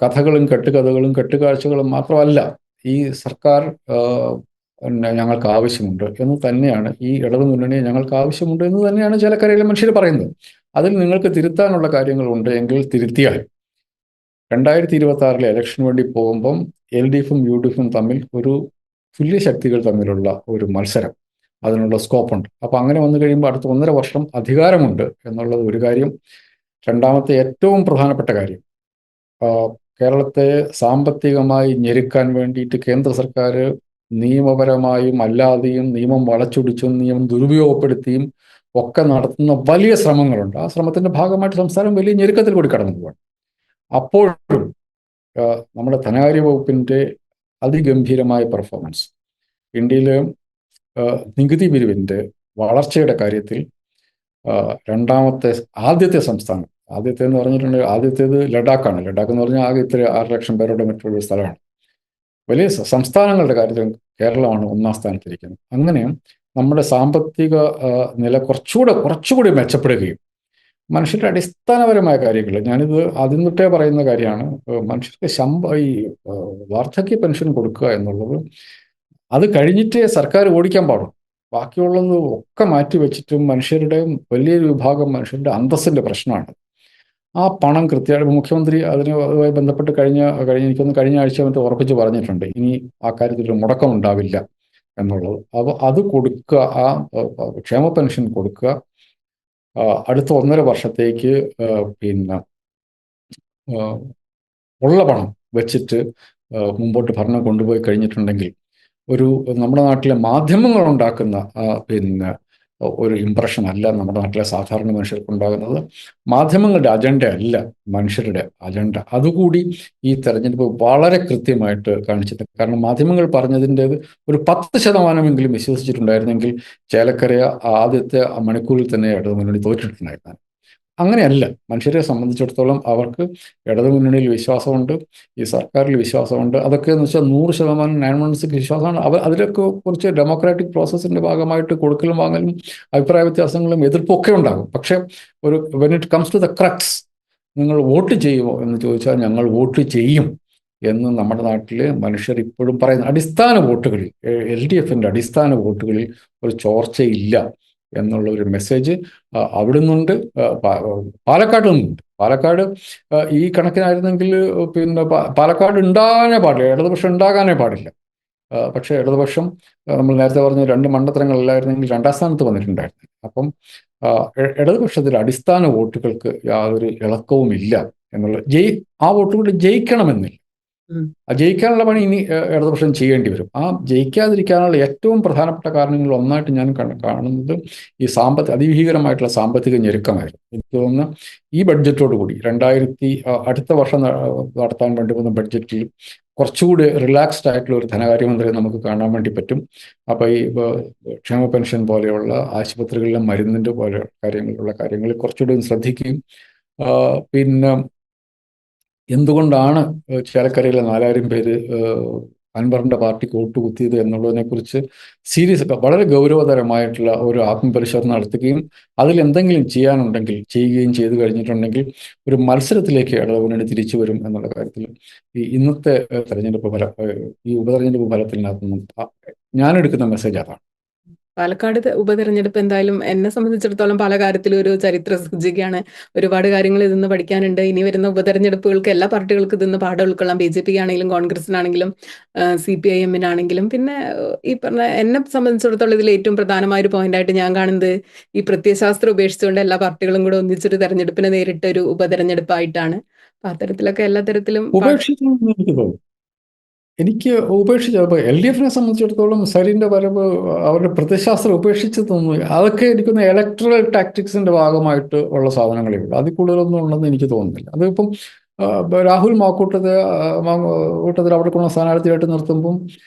കഥകളും കെട്ടുകാഴ്ചകളും മാത്രമല്ല, ഈ സർക്കാർ ഞങ്ങൾക്ക് ആവശ്യമുണ്ട് എന്ന് തന്നെയാണ്, ഈ ഇടതു മുന്നണിയെ ഞങ്ങൾക്ക് ആവശ്യമുണ്ട് എന്ന് തന്നെയാണ് ചേലക്കരയിലെ മനുഷ്യർ പറയുന്നത്. അതിൽ നിങ്ങൾക്ക് തിരുത്താനുള്ള കാര്യങ്ങളുണ്ട് എങ്കിൽ തിരുത്തിയാൽ 2026 ഇലക്ഷന് വേണ്ടി പോകുമ്പം LDF-ഉം UDF-ഉം തമ്മിൽ ഒരു തുല്യ ശക്തികൾ തമ്മിലുള്ള ഒരു മത്സരം, അതിനുള്ള സ്കോപ്പുണ്ട്. അപ്പം അങ്ങനെ വന്നു കഴിയുമ്പോൾ അടുത്ത 1.5 വർഷം അധികാരമുണ്ട് എന്നുള്ളത് ഒരു കാര്യം. രണ്ടാമത്തെ ഏറ്റവും പ്രധാനപ്പെട്ട കാര്യം, ആ, കേരളത്തെ സാമ്പത്തികമായി ഞെരുക്കാൻ വേണ്ടിയിട്ട് കേന്ദ്ര സർക്കാർ നിയമപരമായും അല്ലാതെയും നിയമം വളച്ചൊടിച്ചും നിയമം ദുരുപയോഗപ്പെടുത്തിയും ഒക്കെ നടത്തുന്ന വലിയ ശ്രമങ്ങളുണ്ട്. ആ ശ്രമത്തിന്റെ ഭാഗമായിട്ട് സംസ്ഥാനം വലിയ ഞെരുക്കത്തിൽ കൂടി കടന്നു പോവാണ്. അപ്പോഴും നമ്മുടെ ധനകാര്യ വകുപ്പിന്റെ അതിഗംഭീരമായ പെർഫോമൻസ്, ഇന്ത്യയിലെ നികുതി പിരിവിന്റെ വളർച്ചയുടെ കാര്യത്തിൽ ആദ്യത്തെ സംസ്ഥാനം, ആദ്യത്തെ എന്ന് പറഞ്ഞിട്ടുണ്ടെങ്കിൽ ആദ്യത്തേത് ലഡാക്കാണ്. ലഡാക്ക് എന്ന് പറഞ്ഞാൽ ആകെ ഇത്ര 6 ലക്ഷം പേരുടെ മറ്റുള്ള സ്ഥലമാണ്. വലിയ സംസ്ഥാനങ്ങളുടെ കാര്യത്തിൽ കേരളമാണ് ഒന്നാം സ്ഥാനത്തിരിക്കുന്നത്. അങ്ങനെ നമ്മുടെ സാമ്പത്തിക നില കുറച്ചുകൂടി മെച്ചപ്പെടുകയും മനുഷ്യരുടെ അടിസ്ഥാനപരമായ കാര്യങ്ങൾ, ഞാനിത് ആദ്യം തൊട്ടേ പറയുന്ന കാര്യമാണ്, മനുഷ്യർക്ക് ഈ വാർദ്ധക്യ പെൻഷൻ കൊടുക്കുക എന്നുള്ളത് അത് കഴിഞ്ഞിട്ടേ സർക്കാർ ഓടിക്കാൻ പാടും. ബാക്കിയുള്ളത് ഒക്കെ മാറ്റി വെച്ചിട്ടും മനുഷ്യരുടെ വലിയൊരു വിഭാഗം മനുഷ്യരുടെ അന്തസ്സിന്റെ പ്രശ്നമാണ്. ആ പണം കൃത്യമായിട്ട് മുഖ്യമന്ത്രി അതുമായി ബന്ധപ്പെട്ട് എനിക്കൊന്ന് കഴിഞ്ഞ ആഴ്ച മറ്റോ ഉറപ്പിച്ച് പറഞ്ഞിട്ടുണ്ട്, ഇനി ആ കാര്യത്തിൽ ഒരു മുടക്കം ഉണ്ടാവില്ല എന്നുള്ളത്. അപ്പോൾ അത് കൊടുക്കുക, ആ ക്ഷേമ പെൻഷൻ കൊടുക്കുക, അടുത്ത 1.5 വർഷത്തേക്ക് പിന്നെ ഉള്ള പണം വെച്ചിട്ട് മുമ്പോട്ട് ഭരണം കൊണ്ടുപോയി കഴിഞ്ഞിട്ടുണ്ടെങ്കിൽ നമ്മുടെ നാട്ടിലെ മാധ്യമങ്ങൾ ഉണ്ടാക്കുന്ന പിന്നെ ഒരു ഇംപ്രഷൻ അല്ല നമ്മുടെ നാട്ടിലെ സാധാരണ മനുഷ്യർക്കുണ്ടാകുന്നത്. മാധ്യമങ്ങളുടെ അജണ്ട അല്ല മനുഷ്യരുടെ അജണ്ട. അതുകൂടി ഈ തെരഞ്ഞെടുപ്പ് വളരെ കൃത്യമായിട്ട് കാണിച്ചത്. കാരണം മാധ്യമങ്ങൾ പറഞ്ഞതിൻ്റെത് ഒരു 10% വിശ്വസിച്ചിട്ടുണ്ടായിരുന്നെങ്കിൽ ചേലക്കര ആദ്യത്തെ മണിക്കൂറിൽ തന്നെ ഇടതുമുന്നണി തോറ്റിട്ടുണ്ടായിരുന്നു. അങ്ങനെയല്ല. മനുഷ്യരെ സംബന്ധിച്ചിടത്തോളം അവർക്ക് ഇടതുമുന്നണിയിൽ വിശ്വാസമുണ്ട്, ഈ സർക്കാരിൽ വിശ്വാസമുണ്ട്. അതൊക്കെ എന്ന് വെച്ചാൽ 100% 916 വിശ്വാസമാണ്. അതിലൊക്കെ കുറിച്ച് ഡെമോക്രാറ്റിക് പ്രോസസ്സിന്റെ ഭാഗമായിട്ട് കൊടുക്കലും വാങ്ങലും അഭിപ്രായ വ്യത്യാസങ്ങളും എതിർപ്പൊക്കെ ഉണ്ടാകും. പക്ഷേ when it comes to the crux, നിങ്ങൾ വോട്ട് ചെയ്യുമോ എന്ന് ചോദിച്ചാൽ ഞങ്ങൾ വോട്ട് ചെയ്യും എന്ന് നമ്മുടെ നാട്ടിലെ മനുഷ്യർ ഇപ്പോഴും പറയുന്നു. അടിസ്ഥാന വോട്ടുകളിൽ, LDFന്റെ അടിസ്ഥാന വോട്ടുകളിൽ ഒരു ചോർച്ചയില്ല എന്നുള്ള ഒരു മെസ്സേജ് അവിടെ നിന്നുണ്ട്. പാലക്കാട് നിന്നുണ്ട്. പാലക്കാട് ഈ കണക്കിനായിരുന്നെങ്കിൽ പിന്നെ പാലക്കാട് ഉണ്ടാകാനേ പാടില്ല, ഇടതുപക്ഷം ഉണ്ടാകാനേ പാടില്ല. പക്ഷേ ഇടതുപക്ഷം നമ്മൾ നേരത്തെ പറഞ്ഞ 2 മണ്ഡലങ്ങളിലായിരുന്നെങ്കിൽ 2ാം സ്ഥാനത്ത് വന്നിട്ടുണ്ടായിരുന്നു. അപ്പം ഇടതുപക്ഷത്തിൽ അടിസ്ഥാന വോട്ടുകൾക്ക് യാതൊരു ഇളക്കവും ഇല്ല എന്നുള്ള ആ വോട്ടുകൾ ജയിക്കണമെന്നില്ല. ജയിക്കാനുള്ള പണി ഇനി ഇടതുപക്ഷം ചെയ്യേണ്ടി വരും. ആ ജയിക്കാതിരിക്കാനുള്ള ഏറ്റവും പ്രധാനപ്പെട്ട കാരണങ്ങളിൽ ഒന്നായിട്ട് ഞാൻ കാണുന്നത് ഈ അതിഭീകരമായിട്ടുള്ള സാമ്പത്തിക ഞെരുക്കമായിരുന്നു. എനിക്ക് തോന്നുന്നു ഈ ബഡ്ജറ്റോട് കൂടി അടുത്ത വർഷം നടത്താൻ വേണ്ടി പോകുന്ന ബഡ്ജറ്റിൽ കുറച്ചുകൂടി റിലാക്സ്ഡ് ആയിട്ടുള്ള ഒരു ധനകാര്യമന്ത്രിയെ നമുക്ക് കാണാൻ വേണ്ടി പറ്റും. അപ്പോൾ ഈ ക്ഷേമ പെൻഷൻ പോലെയുള്ള ആശുപത്രികളിലെ മരുന്നിൻ്റെ പോലെ കാര്യങ്ങളിൽ കുറച്ചുകൂടി ശ്രദ്ധിക്കുകയും പിന്നെ എന്തുകൊണ്ടാണ് ചേലക്കരയിലെ 4000 പേര് അൻവറിന്റെ പാർട്ടിക്ക് വോട്ട് കുത്തിയത് എന്നുള്ളതിനെക്കുറിച്ച് വളരെ ഗൗരവതരമായിട്ടുള്ള ഒരു ആത്മപരിശോധന നടത്തുകയും അതിൽ എന്തെങ്കിലും ചെയ്യാനുണ്ടെങ്കിൽ ചെയ്യുകയും ചെയ്തു കഴിഞ്ഞിട്ടുണ്ടെങ്കിൽ ഒരു മത്സരത്തിലേക്ക് ഇടതുമുന്നണി തിരിച്ചു വരും എന്നുള്ള കാര്യത്തിൽ ഇന്നത്തെ ഈ ഉപതെരഞ്ഞെടുപ്പ് ഫലത്തിനകത്ത് ഞാനെടുക്കുന്ന മെസ്സേജ് അതാണ്. പാലക്കാട് ഉപതെരഞ്ഞെടുപ്പ് എന്തായാലും എന്നെ സംബന്ധിച്ചിടത്തോളം പല കാര്യത്തിലും ഒരു ചരിത്ര സൂചികയാണ്. ഒരുപാട് കാര്യങ്ങൾ ഇതിന്ന് പഠിക്കാനുണ്ട്. ഇനി വരുന്ന ഉപതെരഞ്ഞെടുപ്പുകൾക്ക് എല്ലാ പാർട്ടികൾക്കും ഇതിന്ന് പാഠം ഉൾക്കൊള്ളാം. BJP ആണെങ്കിലും കോൺഗ്രസിനാണെങ്കിലും CPIM-നാണെങ്കിലും. പിന്നെ ഈ പറഞ്ഞ എന്നെ സംബന്ധിച്ചിടത്തോളം ഇതിൽ ഏറ്റവും പ്രധാനമായ ഒരു പോയിന്റായിട്ട് ഞാൻ കാണുന്നത് ഈ പ്രത്യയശാസ്ത്രം ഉപേക്ഷിച്ചുകൊണ്ട് എല്ലാ പാർട്ടികളും കൂടെ ഒന്നിച്ചൊരു തെരഞ്ഞെടുപ്പിനെ നേരിട്ട ഒരു ഉപതെരഞ്ഞെടുപ്പായിട്ടാണ്. അപ്പൊ അത്തരത്തിലൊക്കെ എല്ലാ തരത്തിലും എനിക്ക് ഉപേക്ഷിച്ചപ്പോൾ LDFനെ സംബന്ധിച്ചിടത്തോളം സരിന്റെ വരവ് അവരുടെ പ്രത്യയശാസ്ത്രം ഉപേക്ഷിച്ചതൊന്നും, അതൊക്കെ എനിക്കൊന്ന് ഇലക്ട്രൽ ടാക്ടിക്സിന്റെ ഭാഗമായിട്ട് ഉള്ള സാധനങ്ങളേ ഉള്ളൂ. അതിൽ കൂടുതലൊന്നും ഉണ്ടെന്ന് എനിക്ക് തോന്നുന്നില്ല. അതിപ്പം രാഹുൽ മാക്കൂട്ടത്തിൽ അവിടെ കൊണ്ട സ്ഥാനാർത്ഥിയായിട്ട് നിർത്തുമ്പം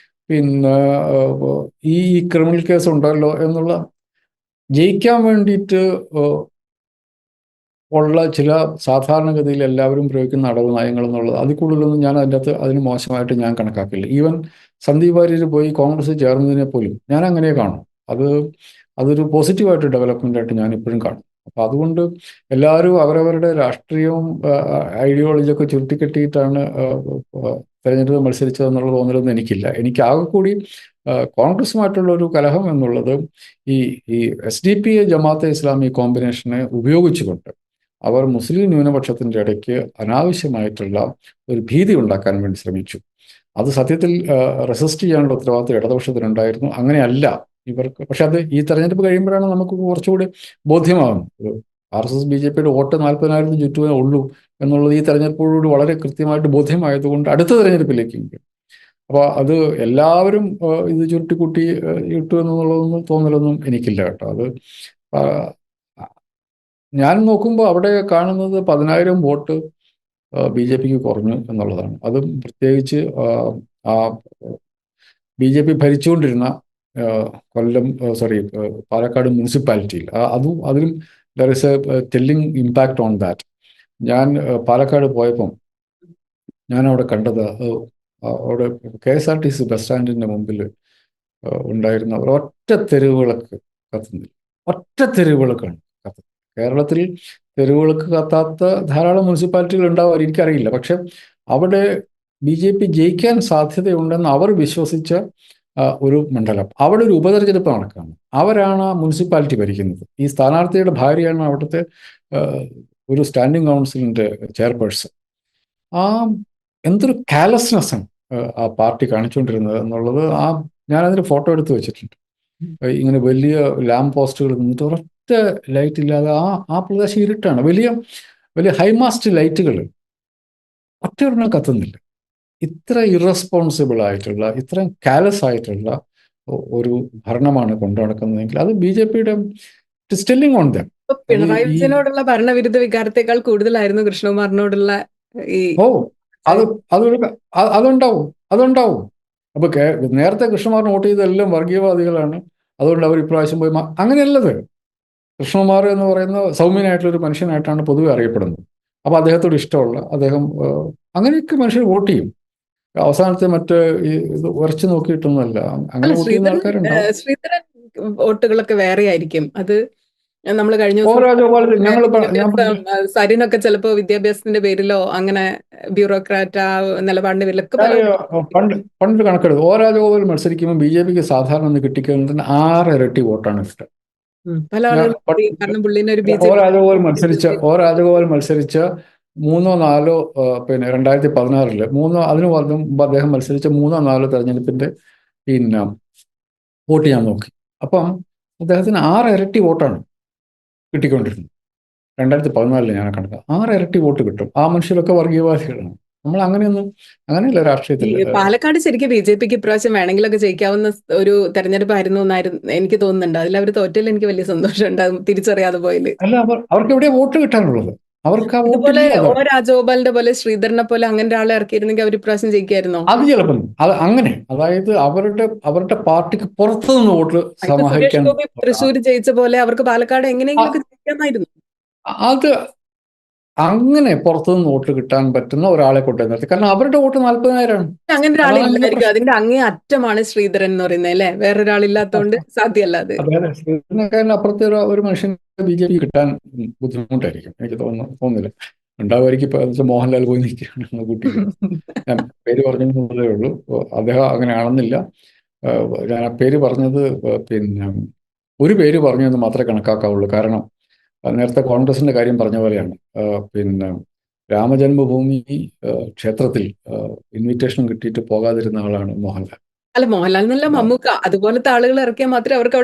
പിന്നെ ഈ ക്രിമിനൽ കേസ് ഉണ്ടല്ലോ എന്നുള്ള ജയിക്കാൻ വേണ്ടിയിട്ട് ഉള്ള ചില സാധാരണഗതിയിൽ എല്ലാവരും പ്രയോഗിക്കുന്ന അടവ് നയങ്ങൾ എന്നുള്ളത് അതിൽ കൂടുതലൊന്നും ഞാൻ അതിന് മോശമായിട്ട് ഞാൻ കണക്കാക്കില്ല. ഈവൻ സന്ദീപ് വാര്യർ പോയി കോൺഗ്രസ് ചേർന്നതിനെ പോലും ഞാൻ അങ്ങനെ കാണും. അതൊരു പോസിറ്റീവായിട്ട് ഡെവലപ്മെന്റ് ആയിട്ട് ഞാൻ ഇപ്പോഴും കാണും. അപ്പം അതുകൊണ്ട് എല്ലാവരും അവരവരുടെ രാഷ്ട്രീയവും ഐഡിയോളജിയൊക്കെ ചുരുട്ടിക്കെട്ടിയിട്ടാണ് തെരഞ്ഞെടുപ്പ് മത്സരിച്ചതെന്നുള്ള തോന്നലൊന്നും എനിക്കില്ല. എനിക്ക് ആകെ കൂടി കോൺഗ്രസുമായിട്ടുള്ള ഒരു കലഹം എന്നുള്ളത് ഈ SDPI ജമാഅത്തെ ഇസ്ലാമി കോമ്പിനേഷനെ ഉപയോഗിച്ചുകൊണ്ട് അവർ മുസ്ലിം ന്യൂനപക്ഷത്തിൻ്റെ ഇടയ്ക്ക് അനാവശ്യമായിട്ടുള്ള ഒരു ഭീതി ഉണ്ടാക്കാൻ വേണ്ടി ശ്രമിച്ചു. അത് സത്യത്തിൽ റെസിസ്റ്റ് ചെയ്യാനുള്ള ഉത്തരവാദിത്വം ഇടതുപക്ഷത്തിനുണ്ടായിരുന്നു. അങ്ങനെയല്ല ഇവർക്ക്. പക്ഷെ അത് ഈ തെരഞ്ഞെടുപ്പ് കഴിയുമ്പോഴാണ് നമുക്ക് കുറച്ചുകൂടി ബോധ്യമാകുന്നത്. RSS BJPയുടെ വോട്ട് 40,000 ചുറ്റുമേ ഉള്ളൂ എന്നുള്ളത് ഈ തെരഞ്ഞെടുപ്പോടുകൂടി വളരെ കൃത്യമായിട്ട് ബോധ്യമായതുകൊണ്ട് അടുത്ത തെരഞ്ഞെടുപ്പിലേക്ക്. അപ്പോൾ അത് എല്ലാവരും ഇത് ചുരുട്ടിക്കൂട്ടി ഇട്ടു എന്നുള്ളതൊന്നും തോന്നലൊന്നും എനിക്കില്ല കേട്ടോ. അത് ആ, ഞാൻ നോക്കുമ്പോൾ അവിടെ കാണുന്നത് 10,000 വോട്ട് BJPക്ക് കുറഞ്ഞു എന്നുള്ളതാണ്. അതും പ്രത്യേകിച്ച് ആ BJP ഭരിച്ചുകൊണ്ടിരുന്ന കൊല്ലം, പാലക്കാട് മുനിസിപ്പാലിറ്റിയിൽ അതിലും there is A telling impact on that. ഞാൻ പാലക്കാട് പോയപ്പം ഞാൻ അവിടെ കണ്ടത് അവിടെ KSRTC ബസ് സ്റ്റാൻഡിന്റെ മുമ്പിൽ ഉണ്ടായിരുന്ന ഒറ്റ തെരുവുവിളക്ക് കത്തുന്നില്ല. ഒറ്റ തെരുവുവിളക്കാണ് കത്തുന്നത്. കേരളത്തിൽ തെരുവുവിളക്ക് കത്താത്ത ധാരാളം മുനിസിപ്പാലിറ്റികൾ ഉണ്ടാവാൻ എനിക്കറിയില്ല. പക്ഷെ അവിടെ BJP ജയിക്കാൻ സാധ്യതയുണ്ടെന്ന് അവർ വിശ്വസിച്ച ഒരു മണ്ഡലം, അവിടെ ഒരു ഉപതെരഞ്ഞെടുപ്പ് നടക്കുകയാണ്. അവരാണ് ആ മുനിസിപ്പാലിറ്റി ഭരിക്കുന്നത്. ഈ സ്ഥാനാർത്ഥിയുടെ ഭാര്യയാണ് അവിടുത്തെ ഒരു സ്റ്റാൻഡിംഗ് കൗൺസിലിന്റെ ചെയർപേഴ്സൺ. ആ എന്തൊരു കാലസ്നെസ് ആണ് ആ പാർട്ടി കാണിച്ചുകൊണ്ടിരുന്നത് എന്നുള്ളത് ഞാനതിന് ഫോട്ടോ എടുത്ത് വെച്ചിട്ടുണ്ട്. ഇങ്ങനെ വലിയ ലാമ്പ് പോസ്റ്റുകൾ നിന്നിട്ട് ഒരൊറ്റ ലൈറ്റ് ഇല്ലാതെ ആ പ്രദേശം ഇരുട്ടാണ്. വലിയ വലിയ ഹൈമാസ്റ്റ് ലൈറ്റുകൾ ഒറ്റയൊരെണ്ണം കത്തുന്നില്ല. ഇത്ര ഇറസ്പോൺസിബിൾ ആയിട്ടുള്ള, ഇത്രയും കാലസ് ആയിട്ടുള്ള ഒരു ഭരണമാണ് കൊണ്ടു നടക്കുന്നതെങ്കിൽ അത് BJPയുടെ ടെല്ലിംഗ് ഓൺ ദം. പിണറായി വിജയനോടുള്ള ഭരണവിരുദ്ധ വികാരത്തെക്കാൾ കൂടുതലായിരുന്നു കൃഷ്ണകുമാറിനോടുള്ള ഈ അത് അതുണ്ടാവും. അപ്പൊ നേരത്തെ കൃഷ്ണകുമാറിന് വോട്ട് ചെയ്തെല്ലാം വർഗീയവാദികളാണ്, അതുകൊണ്ട് അവർ ഇപ്രാവശ്യം പോയി അങ്ങനെയല്ലത്. കൃഷ്ണകുമാർ എന്ന് പറയുന്ന സൗമ്യനായിട്ടുള്ളൊരു മനുഷ്യനായിട്ടാണ് പൊതുവെ അറിയപ്പെടുന്നത്. അപ്പൊ അദ്ദേഹത്തോട് ഇഷ്ടമുള്ള അങ്ങനെയൊക്കെ മനുഷ്യർ വോട്ട് ചെയ്യും. അവസാനത്തെ മറ്റേ ഇത് ഉറച്ചു നോക്കിയിട്ടൊന്നുമല്ല, അങ്ങനെ വോട്ട് ചെയ്യുന്ന ആൾക്കാരുണ്ടാവും. ശ്രീധരൻ വോട്ടുകളൊക്കെ വേറെ ആയിരിക്കും. അത് നമ്മൾ കഴിഞ്ഞ സരിനൊക്കെ ചിലപ്പോ വിദ്യാഭ്യാസത്തിന്റെ പേരിലോ അങ്ങനെ ബ്യൂറോക്രാറ്റ് ആ നിലപാടിന്റെ പേരിലൊക്കെ പണ്ട് കണക്കെടുത്ത് രാജഗോപാൽ മത്സരിക്കുമ്പോൾ BJPക്ക് സാധാരണ ഒന്ന് കിട്ടിക്കുന്നതിന് 6 ഇരട്ടി വോട്ടാണ് ഇഷ്ടം. പല രാജഗോപാൽ മത്സരിച്ച 3 or 4 പിന്നെ 2016 അതിന് മുമ്പ് അദ്ദേഹം മത്സരിച്ച 3 or 4 തെരഞ്ഞെടുപ്പിന്റെ വോട്ട് ഞാൻ നോക്കി. അപ്പം അദ്ദേഹത്തിന് 6 ഇരട്ടി വോട്ടാണ് കിട്ടിക്കൊണ്ടിരുന്നത്. 2014 ഞാൻ കണക്ക് 6 ഇരട്ടി വോട്ട് കിട്ടും. ആ മനുഷ്യരൊക്കെ വർഗീയവാദികളാണ്. നമ്മൾ അങ്ങനെയല്ല രാഷ്ട്രീയത്തിൽ. പാലക്കാട് ശരിക്കും BJPക്ക് ഇപ്രാവശ്യം വേണമെങ്കിലൊക്കെ ജയിക്കാവുന്ന ഒരു തെരഞ്ഞെടുപ്പായിരുന്നു എന്നായിരുന്നു എനിക്ക് തോന്നുന്നുണ്ട്. അതിൽ അവർ തോറ്റയിൽ എനിക്ക് വലിയ സന്തോഷം ഉണ്ടാകും, തിരിച്ചറിയാതെ പോയില്. അല്ല, അവർക്ക് എവിടെയാ വോട്ട് കിട്ടാനുള്ളത്? അവർക്ക് അതുപോലെ രാജഗോപാലിന്റെ പോലെ ശ്രീധരനെ പോലെ അങ്ങനെ ഒരാളെ ഇറക്കിയിരുന്നെങ്കിൽ അവർ ഇപ്രാവശ്യം ജയിക്കായിരുന്നോ? അത് ചിലപ്പോൾ അങ്ങനെ, അതായത് അവരുടെ പാർട്ടിക്ക് പുറത്തുനിന്ന് വോട്ട് സമാഹരിക്കാൻ. തൃശ്ശൂർ ജയിച്ച പോലെ അവർക്ക് പാലക്കാട് എങ്ങനെയെങ്കിലും ജയിക്കാമായിരുന്നു. അത് അങ്ങനെ പുറത്തുനിന്ന് വോട്ട് കിട്ടാൻ പറ്റുന്ന ഒരാളെ കൊണ്ടുവന്നിട്ട്, കാരണം അവരുടെ വോട്ട് 40,000 അങ്ങനെ ഒരാളില്ലായിരിക്കും. അതിന്റെ അങ്ങേ അറ്റമാണ് ശ്രീധരൻ എന്ന് പറയുന്നത് അല്ലെ. വേറൊരാളില്ലാത്തതുകൊണ്ട് സാധ്യമല്ല അത്. ശ്രീധരനേക്കാളും അപ്പുറത്തെ ഒരു മനുഷ്യൻ BJP കിട്ടാൻ ബുദ്ധിമുട്ടായിരിക്കും, എനിക്ക് തോന്നുന്നില്ല. ഉണ്ടാവുമായിരിക്കും. ഇപ്പൊ മോഹൻലാൽ പോയി നിൽക്കുകയാണ് കൂട്ടി. ഞാൻ പേര് പറഞ്ഞതേ ഉള്ളൂ. അദ്ദേഹം അങ്ങനെ ആണെന്നില്ല. ഞാൻ ആ പേര് പറഞ്ഞത് പിന്നെ ഒരു പേര് പറഞ്ഞതെന്ന് മാത്രമേ കണക്കാക്കാവുള്ളൂ. കാരണം നേരത്തെ കോൺഗ്രസിന്റെ കാര്യം പറഞ്ഞ പോലെയാണ്. പിന്നെ രാമജന്മഭൂമി ക്ഷേത്രത്തിൽ ഇൻവിറ്റേഷൻ കിട്ടിയിട്ട് പോകാതിരുന്ന ആളാണ് മോഹൻലാൽ. അല്ല, മോഹൻലാൽ എന്നല്ല, മമ്മൂക്ക അതുപോലത്തെ ആളുകൾ ഇറക്കിയാൽ മാത്രമേ അവർക്ക്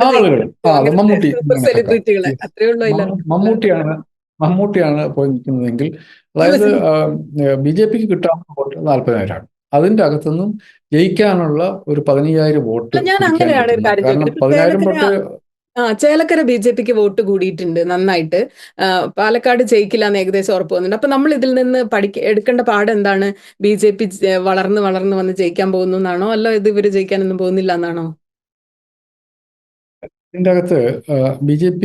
മമ്മൂട്ടിയാണ് പോയി നിൽക്കുന്നതെങ്കിൽ, അതായത് BJPക്ക് കിട്ടാവുന്ന വോട്ട് 40,000 അതിന്റെ അകത്തുനിന്നും ജയിക്കാനുള്ള ഒരു 15,000 വോട്ട്. കാരണം 15,000 വോട്ട് ചേലക്കര BJPക്ക് വോട്ട് കൂടിയിട്ടുണ്ട് നന്നായിട്ട്. പാലക്കാട് ജയിക്കില്ല എന്ന് ഏകദേശം ഉറപ്പ് വന്നിട്ടുണ്ട്. അപ്പൊ നമ്മൾ ഇതിൽ നിന്ന് എടുക്കേണ്ട പാഠം എന്താണ്? BJP വളർന്ന് വന്ന് ജയിക്കാൻ പോകുന്നു എന്നാണോ, അല്ല ഇത് ഇവര് ജയിക്കാനൊന്നും പോകുന്നില്ല എന്നാണോ? ഇതിന്റെ അകത്ത് BJP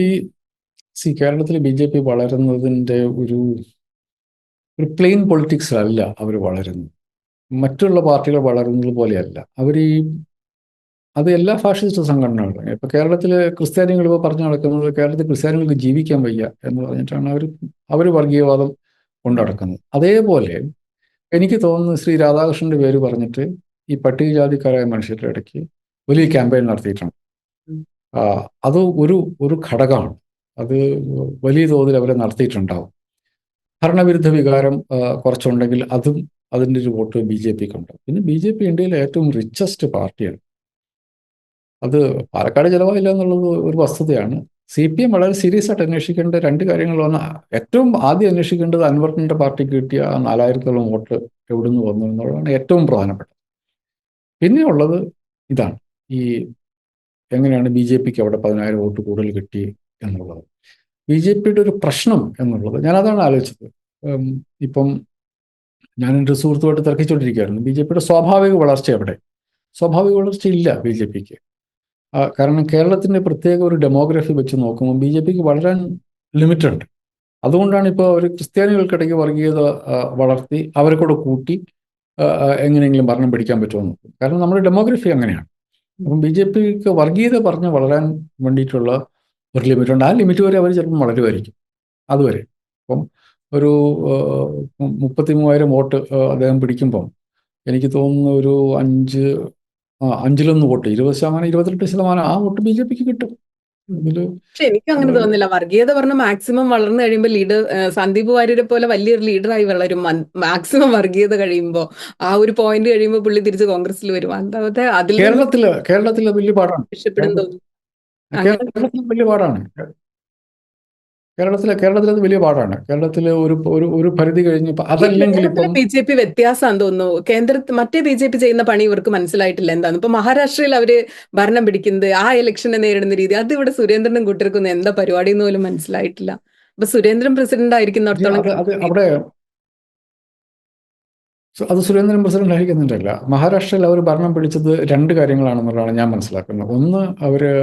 കേരളത്തിൽ BJP വളരുന്നതിന്റെ ഒരു പ്ലെയിൻ പൊളിറ്റിക്സ് അല്ല അവർ വളരുന്നത്. മറ്റുള്ള പാർട്ടികൾ വളരുന്നത് പോലെയല്ല അത് എല്ലാ ഫാഷിസ്റ്റ് സംഘടനകളും. ഇപ്പൊ കേരളത്തിലെ ക്രിസ്ത്യാനികൾ ഇപ്പോൾ പറഞ്ഞു നടക്കുന്നത് കേരളത്തിൽ ക്രിസ്ത്യാനികൾക്ക് ജീവിക്കാൻ വയ്യ എന്ന് പറഞ്ഞിട്ടാണ് അവർ വർഗീയവാദം കൊണ്ടു നടക്കുന്നത്. അതേപോലെ എനിക്ക് തോന്നുന്നു ശ്രീ രാധാകൃഷ്ണന്റെ പേര് പറഞ്ഞിട്ട് ഈ പട്ടികജാതിക്കാരായ മനുഷ്യരുടെ ഇടയ്ക്ക് വലിയ ക്യാമ്പയിൻ നടത്തിയിട്ടുണ്ട്. അത് ഒരു ഘടകമാണ്. അത് വലിയ തോതിൽ അവരെ നടത്തിയിട്ടുണ്ടാവും. ഭരണവിരുദ്ധ വികാരം കുറച്ചുണ്ടെങ്കിൽ അതിൻ്റെ ഒരു വോട്ട് BJPക്ക് ഉണ്ട്. പിന്നെ BJP ഇന്ത്യയിലെ ഏറ്റവും റിച്ചസ്റ്റ് പാർട്ടിയാണ്. അത് പാലക്കാട് ചിലവായില്ല എന്നുള്ളത് ഒരു വസ്തുതയാണ്. CPM വളരെ സീരിയസ് ആയിട്ട് അന്വേഷിക്കേണ്ട രണ്ട് കാര്യങ്ങളാണ്. ഏറ്റവും ആദ്യം അന്വേഷിക്കേണ്ടത് അൻവറിന്റെ പാർട്ടിക്ക് കിട്ടിയ ആ 4000-ഓളം വോട്ട് എവിടുന്ന് വന്നു എന്നുള്ളതാണ് ഏറ്റവും പ്രധാനപ്പെട്ടത്. പിന്നെ ഉള്ളത് ഇതാണ്, ഈ എങ്ങനെയാണ് BJPക്ക് അവിടെ 10,000 വോട്ട് കൂടുതൽ കിട്ടി എന്നുള്ളത്. BJPയുടെ ഒരു പ്രശ്നം എന്നുള്ളത് ഞാനതാണ് ആലോചിച്ചത്. ഇപ്പം ഞാൻ എൻ്റെ സുഹൃത്തുമായിട്ട് തർക്കിച്ചുകൊണ്ടിരിക്കുകയായിരുന്നു, BJPയുടെ സ്വാഭാവിക വളർച്ച എവിടെ? സ്വാഭാവിക വളർച്ച ഇല്ല BJPക്ക്. കാരണം കേരളത്തിൻ്റെ പ്രത്യേക ഒരു ഡെമോഗ്രഫി വെച്ച് നോക്കുമ്പോൾ BJPക്ക് വളരാൻ ലിമിറ്റ് ഉണ്ട്. അതുകൊണ്ടാണ് ഇപ്പോൾ ഒരു ക്രിസ്ത്യാനികൾക്കിടയ്ക്ക് വർഗീയത വളർത്തി അവരെ കൂടെ കൂട്ടി എങ്ങനെയെങ്കിലും ഭരണം പിടിക്കാൻ പറ്റുമെന്ന് നോക്കും. കാരണം നമ്മുടെ ഡെമോഗ്രഫി അങ്ങനെയാണ്. അപ്പം BJPക്ക് വർഗീയത പറഞ്ഞ് വളരാൻ വേണ്ടിയിട്ടുള്ള ഒരു ലിമിറ്റ് ഉണ്ട്. ആ ലിമിറ്റ് വരെ അവർ ചിലപ്പം വളരുമായിരിക്കും. അതുവരെ അപ്പം ഒരു 33,000 വോട്ട് അദ്ദേഹം പിടിക്കുമ്പം എനിക്ക് തോന്നുന്നു ഒരു 5-1 വോട്ട്, 20%, 28% ആ വോട്ട് BJPക്ക് കിട്ടും. ഇതിൽ പക്ഷെ എനിക്ക് അങ്ങനെ തോന്നുന്നില്ല. വർഗീയത പറഞ്ഞ മാക്സിമം വളർന്നു കഴിയുമ്പോൾ ലീഡർ സന്ദീപ് വാര്യരെ പോലെ വലിയൊരു ലീഡറായി വളരും. മാക്സിമം വർഗീയത കഴിയുമ്പോൾ ആ ഒരു പോയിന്റ് കഴിയുമ്പോൾ പുള്ളി തിരിച്ച് കോൺഗ്രസിൽ വരും. അതായത് അതിൽ നിന്ന് കേരളത്തിലെ വലിയ പാടാണ്. രക്ഷപ്പെടും തോന്നുന്നു. അങ്ങനെ കേരളത്തിൽ വലിയ പാടാണ്. കേരളത്തിൽ അത് വലിയ പാടാണ്. കേരളത്തിൽ ഒരു പരിധി കഴിഞ്ഞ് അതല്ലെങ്കിൽ ഇപ്പം BJP വ്യത്യാസമാണെന്ന് തോന്നുന്നു. മറ്റേ BJP ചെയ്യുന്ന പണി ഇവർക്ക് മനസ്സിലായിട്ടില്ല എന്താണ്. ഇപ്പൊ മഹാരാഷ്ട്രയിൽ അവര് ഭരണം പിടിക്കുന്നത്, ആ ഇലക്ഷനെ നേരിടുന്ന രീതി, അത് ഇവിടെ സുരേന്ദ്രനും കൂട്ടർക്കൊന്നും എന്താ പരിപാടി എന്ന് പോലും മനസ്സിലായിട്ടില്ല. അപ്പൊ സുരേന്ദ്രൻ പ്രസിഡന്റ് ആയിരിക്കുന്നിടത്തോളം അത് സുരേന്ദ്രൻ പ്രസിഡന്റ് ആയിരിക്കുന്നുണ്ടല്ല. മഹാരാഷ്ട്രയിൽ അവർ ഭരണം പിടിച്ചത് രണ്ട് കാര്യങ്ങളാണെന്നുള്ളതാണ് ഞാൻ മനസ്സിലാക്കുന്നത്. ഒന്ന്, അവര്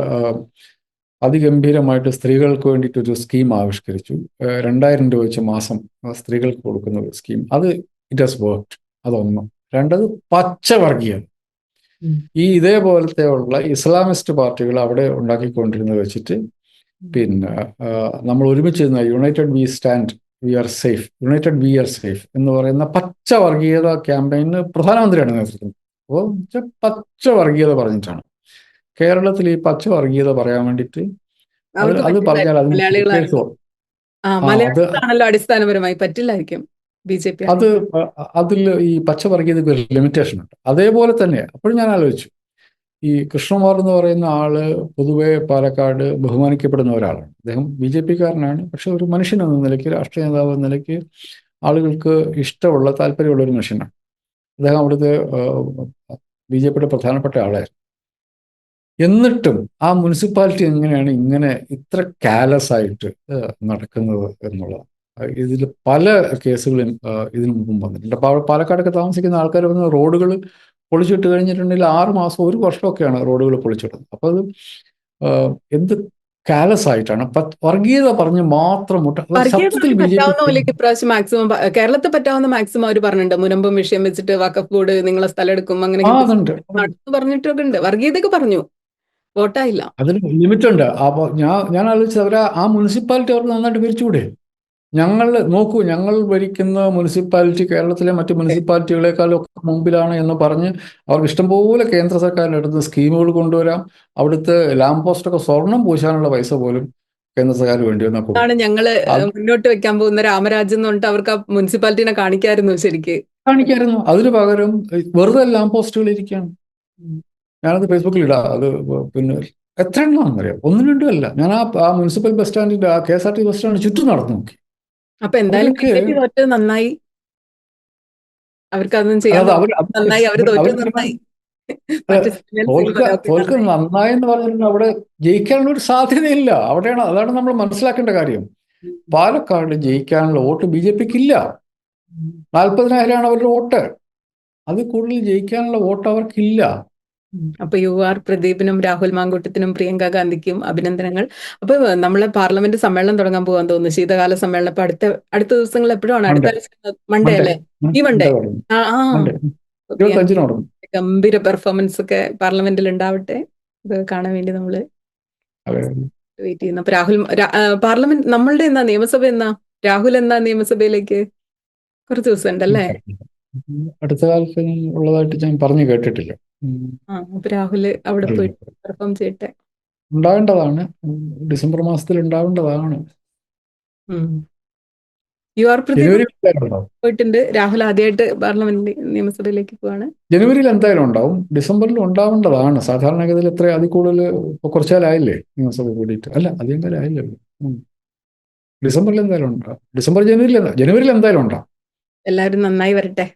അതിഗംഭീരമായിട്ട് സ്ത്രീകൾക്ക് വേണ്ടിയിട്ടൊരു സ്കീം ആവിഷ്കരിച്ചു. 2,000 രൂപ വെച്ച് മാസം സ്ത്രീകൾക്ക് കൊടുക്കുന്ന ഒരു സ്കീം. അത് ഇറ്റ് ഹാസ് വർക്ക്ഡ്. അതൊന്ന്. രണ്ടത് പച്ചവർഗീയത. ഇതേപോലത്തെ ഉള്ള ഇസ്ലാമിസ്റ്റ് പാർട്ടികൾ അവിടെ ഉണ്ടാക്കിക്കൊണ്ടിരുന്നത് വെച്ചിട്ട് പിന്നെ നമ്മൾ ഒരുമിച്ച് united we stand, we are safe, united we are safe എന്ന് പറയുന്ന പച്ചവർഗീയത ക്യാമ്പയിന് പ്രധാനമന്ത്രിയാണ് നേതൃത്വം. അപ്പോൾ പച്ചവർഗീയത പറഞ്ഞിട്ടാണ്. കേരളത്തിൽ ഈ പച്ചവർഗീയത പറയാൻ വേണ്ടിയിട്ട് അത് പറഞ്ഞാൽ മലയാളത്തിലാണല്ലോ അടിസ്ഥാനപരമായി പറ്റില്ലായിരിക്കും BJP. അതിൽ ഈ പച്ചവർഗീയതയ്ക്ക് ഒരു ലിമിറ്റേഷൻ ഉണ്ട്. അതേപോലെ തന്നെ അപ്പോഴും ഞാൻ ആലോചിച്ചു, ഈ കൃഷ്ണകുമാർ എന്ന് പറയുന്ന ആള് പൊതുവെ പാലക്കാട് ബഹുമാനിക്കപ്പെടുന്ന ഒരാളാണ്. അദ്ദേഹം BJPക്കാരനാണ്. പക്ഷെ ഒരു മനുഷ്യൻ എന്ന നിലയ്ക്ക്, രാഷ്ട്രീയ നേതാവ് എന്ന നിലയ്ക്ക് ആളുകൾക്ക് ഇഷ്ടമുള്ള, താല്പര്യമുള്ള ഒരു മനുഷ്യനാണ് അദ്ദേഹം. അവിടുത്തെ BJPയുടെ പ്രധാനപ്പെട്ട ആളായിരുന്നു. എന്നിട്ടും ആ മുനിസിപ്പാലിറ്റി എങ്ങനെയാണ് ഇങ്ങനെ ഇത്ര കാലസ് ആയിട്ട് നടക്കുന്നത് എന്നുള്ളത്. ഇതിൽ പല കേസുകളും ഇതിനു മുമ്പും വന്നിട്ടുണ്ട്. അപ്പോൾ പാലക്കാടൊക്കെ താമസിക്കുന്ന ആൾക്കാർ വന്ന് റോഡുകൾ പൊളിച്ചിട്ട് കഴിഞ്ഞിട്ടുണ്ടെങ്കിൽ 6 മാസം 1 വർഷമൊക്കെയാണ് റോഡുകൾ പൊളിച്ചിടുന്നത്. അപ്പോൾ അത് എന്ത് കാലസ് ആയിട്ടാണ്. വർഗീയത പറഞ്ഞ് മാത്രം സത്യത്തിൽ ഇപ്രാവശ്യം മാക്സിമം കേരളത്തിൽ പറ്റാവുന്ന മാക്സിമം അവർ പറഞ്ഞിട്ടുണ്ട്. മുനമ്പം വിഷയം വെച്ചിട്ട് വഖഫ് ബോർഡ് നിങ്ങളെ സ്ഥലം എടുക്കും അങ്ങനെ പറഞ്ഞിട്ടൊക്കെ ഉണ്ട്. വർഗീയതയൊക്കെ പറഞ്ഞു, വോട്ടായില്ല. അതിന് ലിമിറ്റ് ഉണ്ട്. അപ്പോൾ ഞാൻ ആലോചിച്ചത് അവരെ ആ മുനിസിപ്പാലിറ്റി അവർക്ക് നന്നായിട്ട് ഭരിച്ചുകൂടെ? ഞങ്ങൾ ഭരിക്കുന്ന മുനിസിപ്പാലിറ്റി കേരളത്തിലെ മറ്റ് മുനിസിപ്പാലിറ്റികളെക്കാളും ഒക്കെ മുമ്പിലാണ് എന്ന് പറഞ്ഞ് അവർക്ക് ഇഷ്ടംപോലെ കേന്ദ്ര സർക്കാരിൻ്റെ അടുത്ത് സ്കീമുകൾ കൊണ്ടുവരാം. അവിടുത്തെ ലാംപ് പോസ്റ്റൊക്കെ സ്വർണം പൂശാനുള്ള പൈസ പോലും കേന്ദ്ര സർക്കാർ വേണ്ടി വന്നാൽ ഞങ്ങള് മുന്നോട്ട് വെക്കാൻ പോകുന്ന രാമരാജ്യം എന്ന് പറഞ്ഞിട്ട് അവർക്ക് ആ മുനിസിപ്പാലിറ്റിനെ കാണിക്കായിരുന്നു. കാണിക്കായിരുന്നു. അതിന് പകരം വെറുതെ ലാംപ് പോസ്റ്റുകൾ ഇരിക്കുകയാണ്. ഞാനത് ഫേസ്ബുക്കിൽ ഇടാം. അത് പിന്നെ എത്ര എണ്ണമാണെന്നറിയാം, 1 2 അല്ല. ഞാൻ ആ മുനിസിപ്പൽ ബസ് സ്റ്റാൻഡിന്റെ ആ KSRTC ബസ് സ്റ്റാൻഡ് ചുറ്റും നടന്നു നോക്കി. അപ്പൊ എന്തായാലും തോറ്റത് നന്നായി. അവർക്ക് അതൊന്നും ചെയ്യാൻ നന്നായി. അവർ തോറ്റത് നന്നായി. തോൽക്ക് നന്നായി എന്ന് പറഞ്ഞിട്ടുണ്ടെങ്കിൽ അവിടെ ജയിക്കാനുള്ള ഒരു സാധ്യതയില്ല. അതാണ് നമ്മൾ മനസ്സിലാക്കേണ്ട കാര്യം. പാലക്കാട് ജയിക്കാനുള്ള വോട്ട് BJPക്ക് ഇല്ല. 40,000 അവരുടെ വോട്ട്. അത് കൂടുതൽ ജയിക്കാനുള്ള വോട്ട് അവർക്കില്ല. അപ്പൊ UR പ്രദീപിനും രാഹുൽ മാങ്കൂട്ടത്തിനും പ്രിയങ്ക ഗാന്ധിക്കും അഭിനന്ദനങ്ങൾ. അപ്പൊ നമ്മളെ പാർലമെന്റ് സമ്മേളനം തുടങ്ങാൻ പോകാൻ തോന്നുന്നു, ശീതകാല സമ്മേളനം. ഇപ്പൊ അടുത്ത ദിവസങ്ങൾ എപ്പോഴാണ്? അടുത്ത മൺഡേ അല്ലേ? ഈ മൺഡേ. ഗംഭീര പെർഫോമൻസ് ഒക്കെ പാർലമെന്റിൽ ഉണ്ടാവട്ടെ. ഇത് കാണാൻ വേണ്ടി നമ്മള് വെയിറ്റ് ചെയ്യുന്നു. അപ്പൊ രാഹുൽ പാർലമെന്റ് നമ്മളുടെ എന്നാ നിയമസഭ എന്നാ? രാഹുൽ എന്നാ നിയമസഭയിലേക്ക്? കുറച്ച് ദിവസം ഉണ്ടല്ലേ? അടുത്ത കാലത്ത് ഉള്ളതായിട്ട് ഞാൻ പറഞ്ഞു കേട്ടിട്ടില്ല. അപ്പൊ രാഹുൽ അവിടെ പോയി പെർഫോം ചെയ്യട്ടെ. ഉണ്ടാവേണ്ടതാണ്. ഡിസംബർ മാസത്തിൽ ഉണ്ടാവേണ്ടതാണ്. യു ആർ പ്രദീപ് ജനുവരിയിൽ എന്തായാലും ഉണ്ടാവും. പോയിട്ടുണ്ട്. രാഹുൽ ആദ്യമായിട്ട് പാർലമെന്റ് നിയമസഭയിലേക്ക് പോവാണ്. ജനുവരിയിൽ എന്തായാലും ഉണ്ടാവും. ഡിസംബറിൽ ഉണ്ടാവേണ്ടതാണ്. സാധാരണഗതിയിൽ എത്ര അതിൽ കൂടുതൽ ഇപ്പൊ കുറച്ചാലായില്ലേ നിയമസഭ കൂടിയിട്ട്? അല്ല അധികം കാലം ആയില്ലല്ലോ. ഡിസംബറിൽ എന്തായാലും ഉണ്ടാവും. ജനുവരിയിൽ എന്തായാലും ഉണ്ടാവും. എല്ലാവരും നന്നായി വരട്ടെ.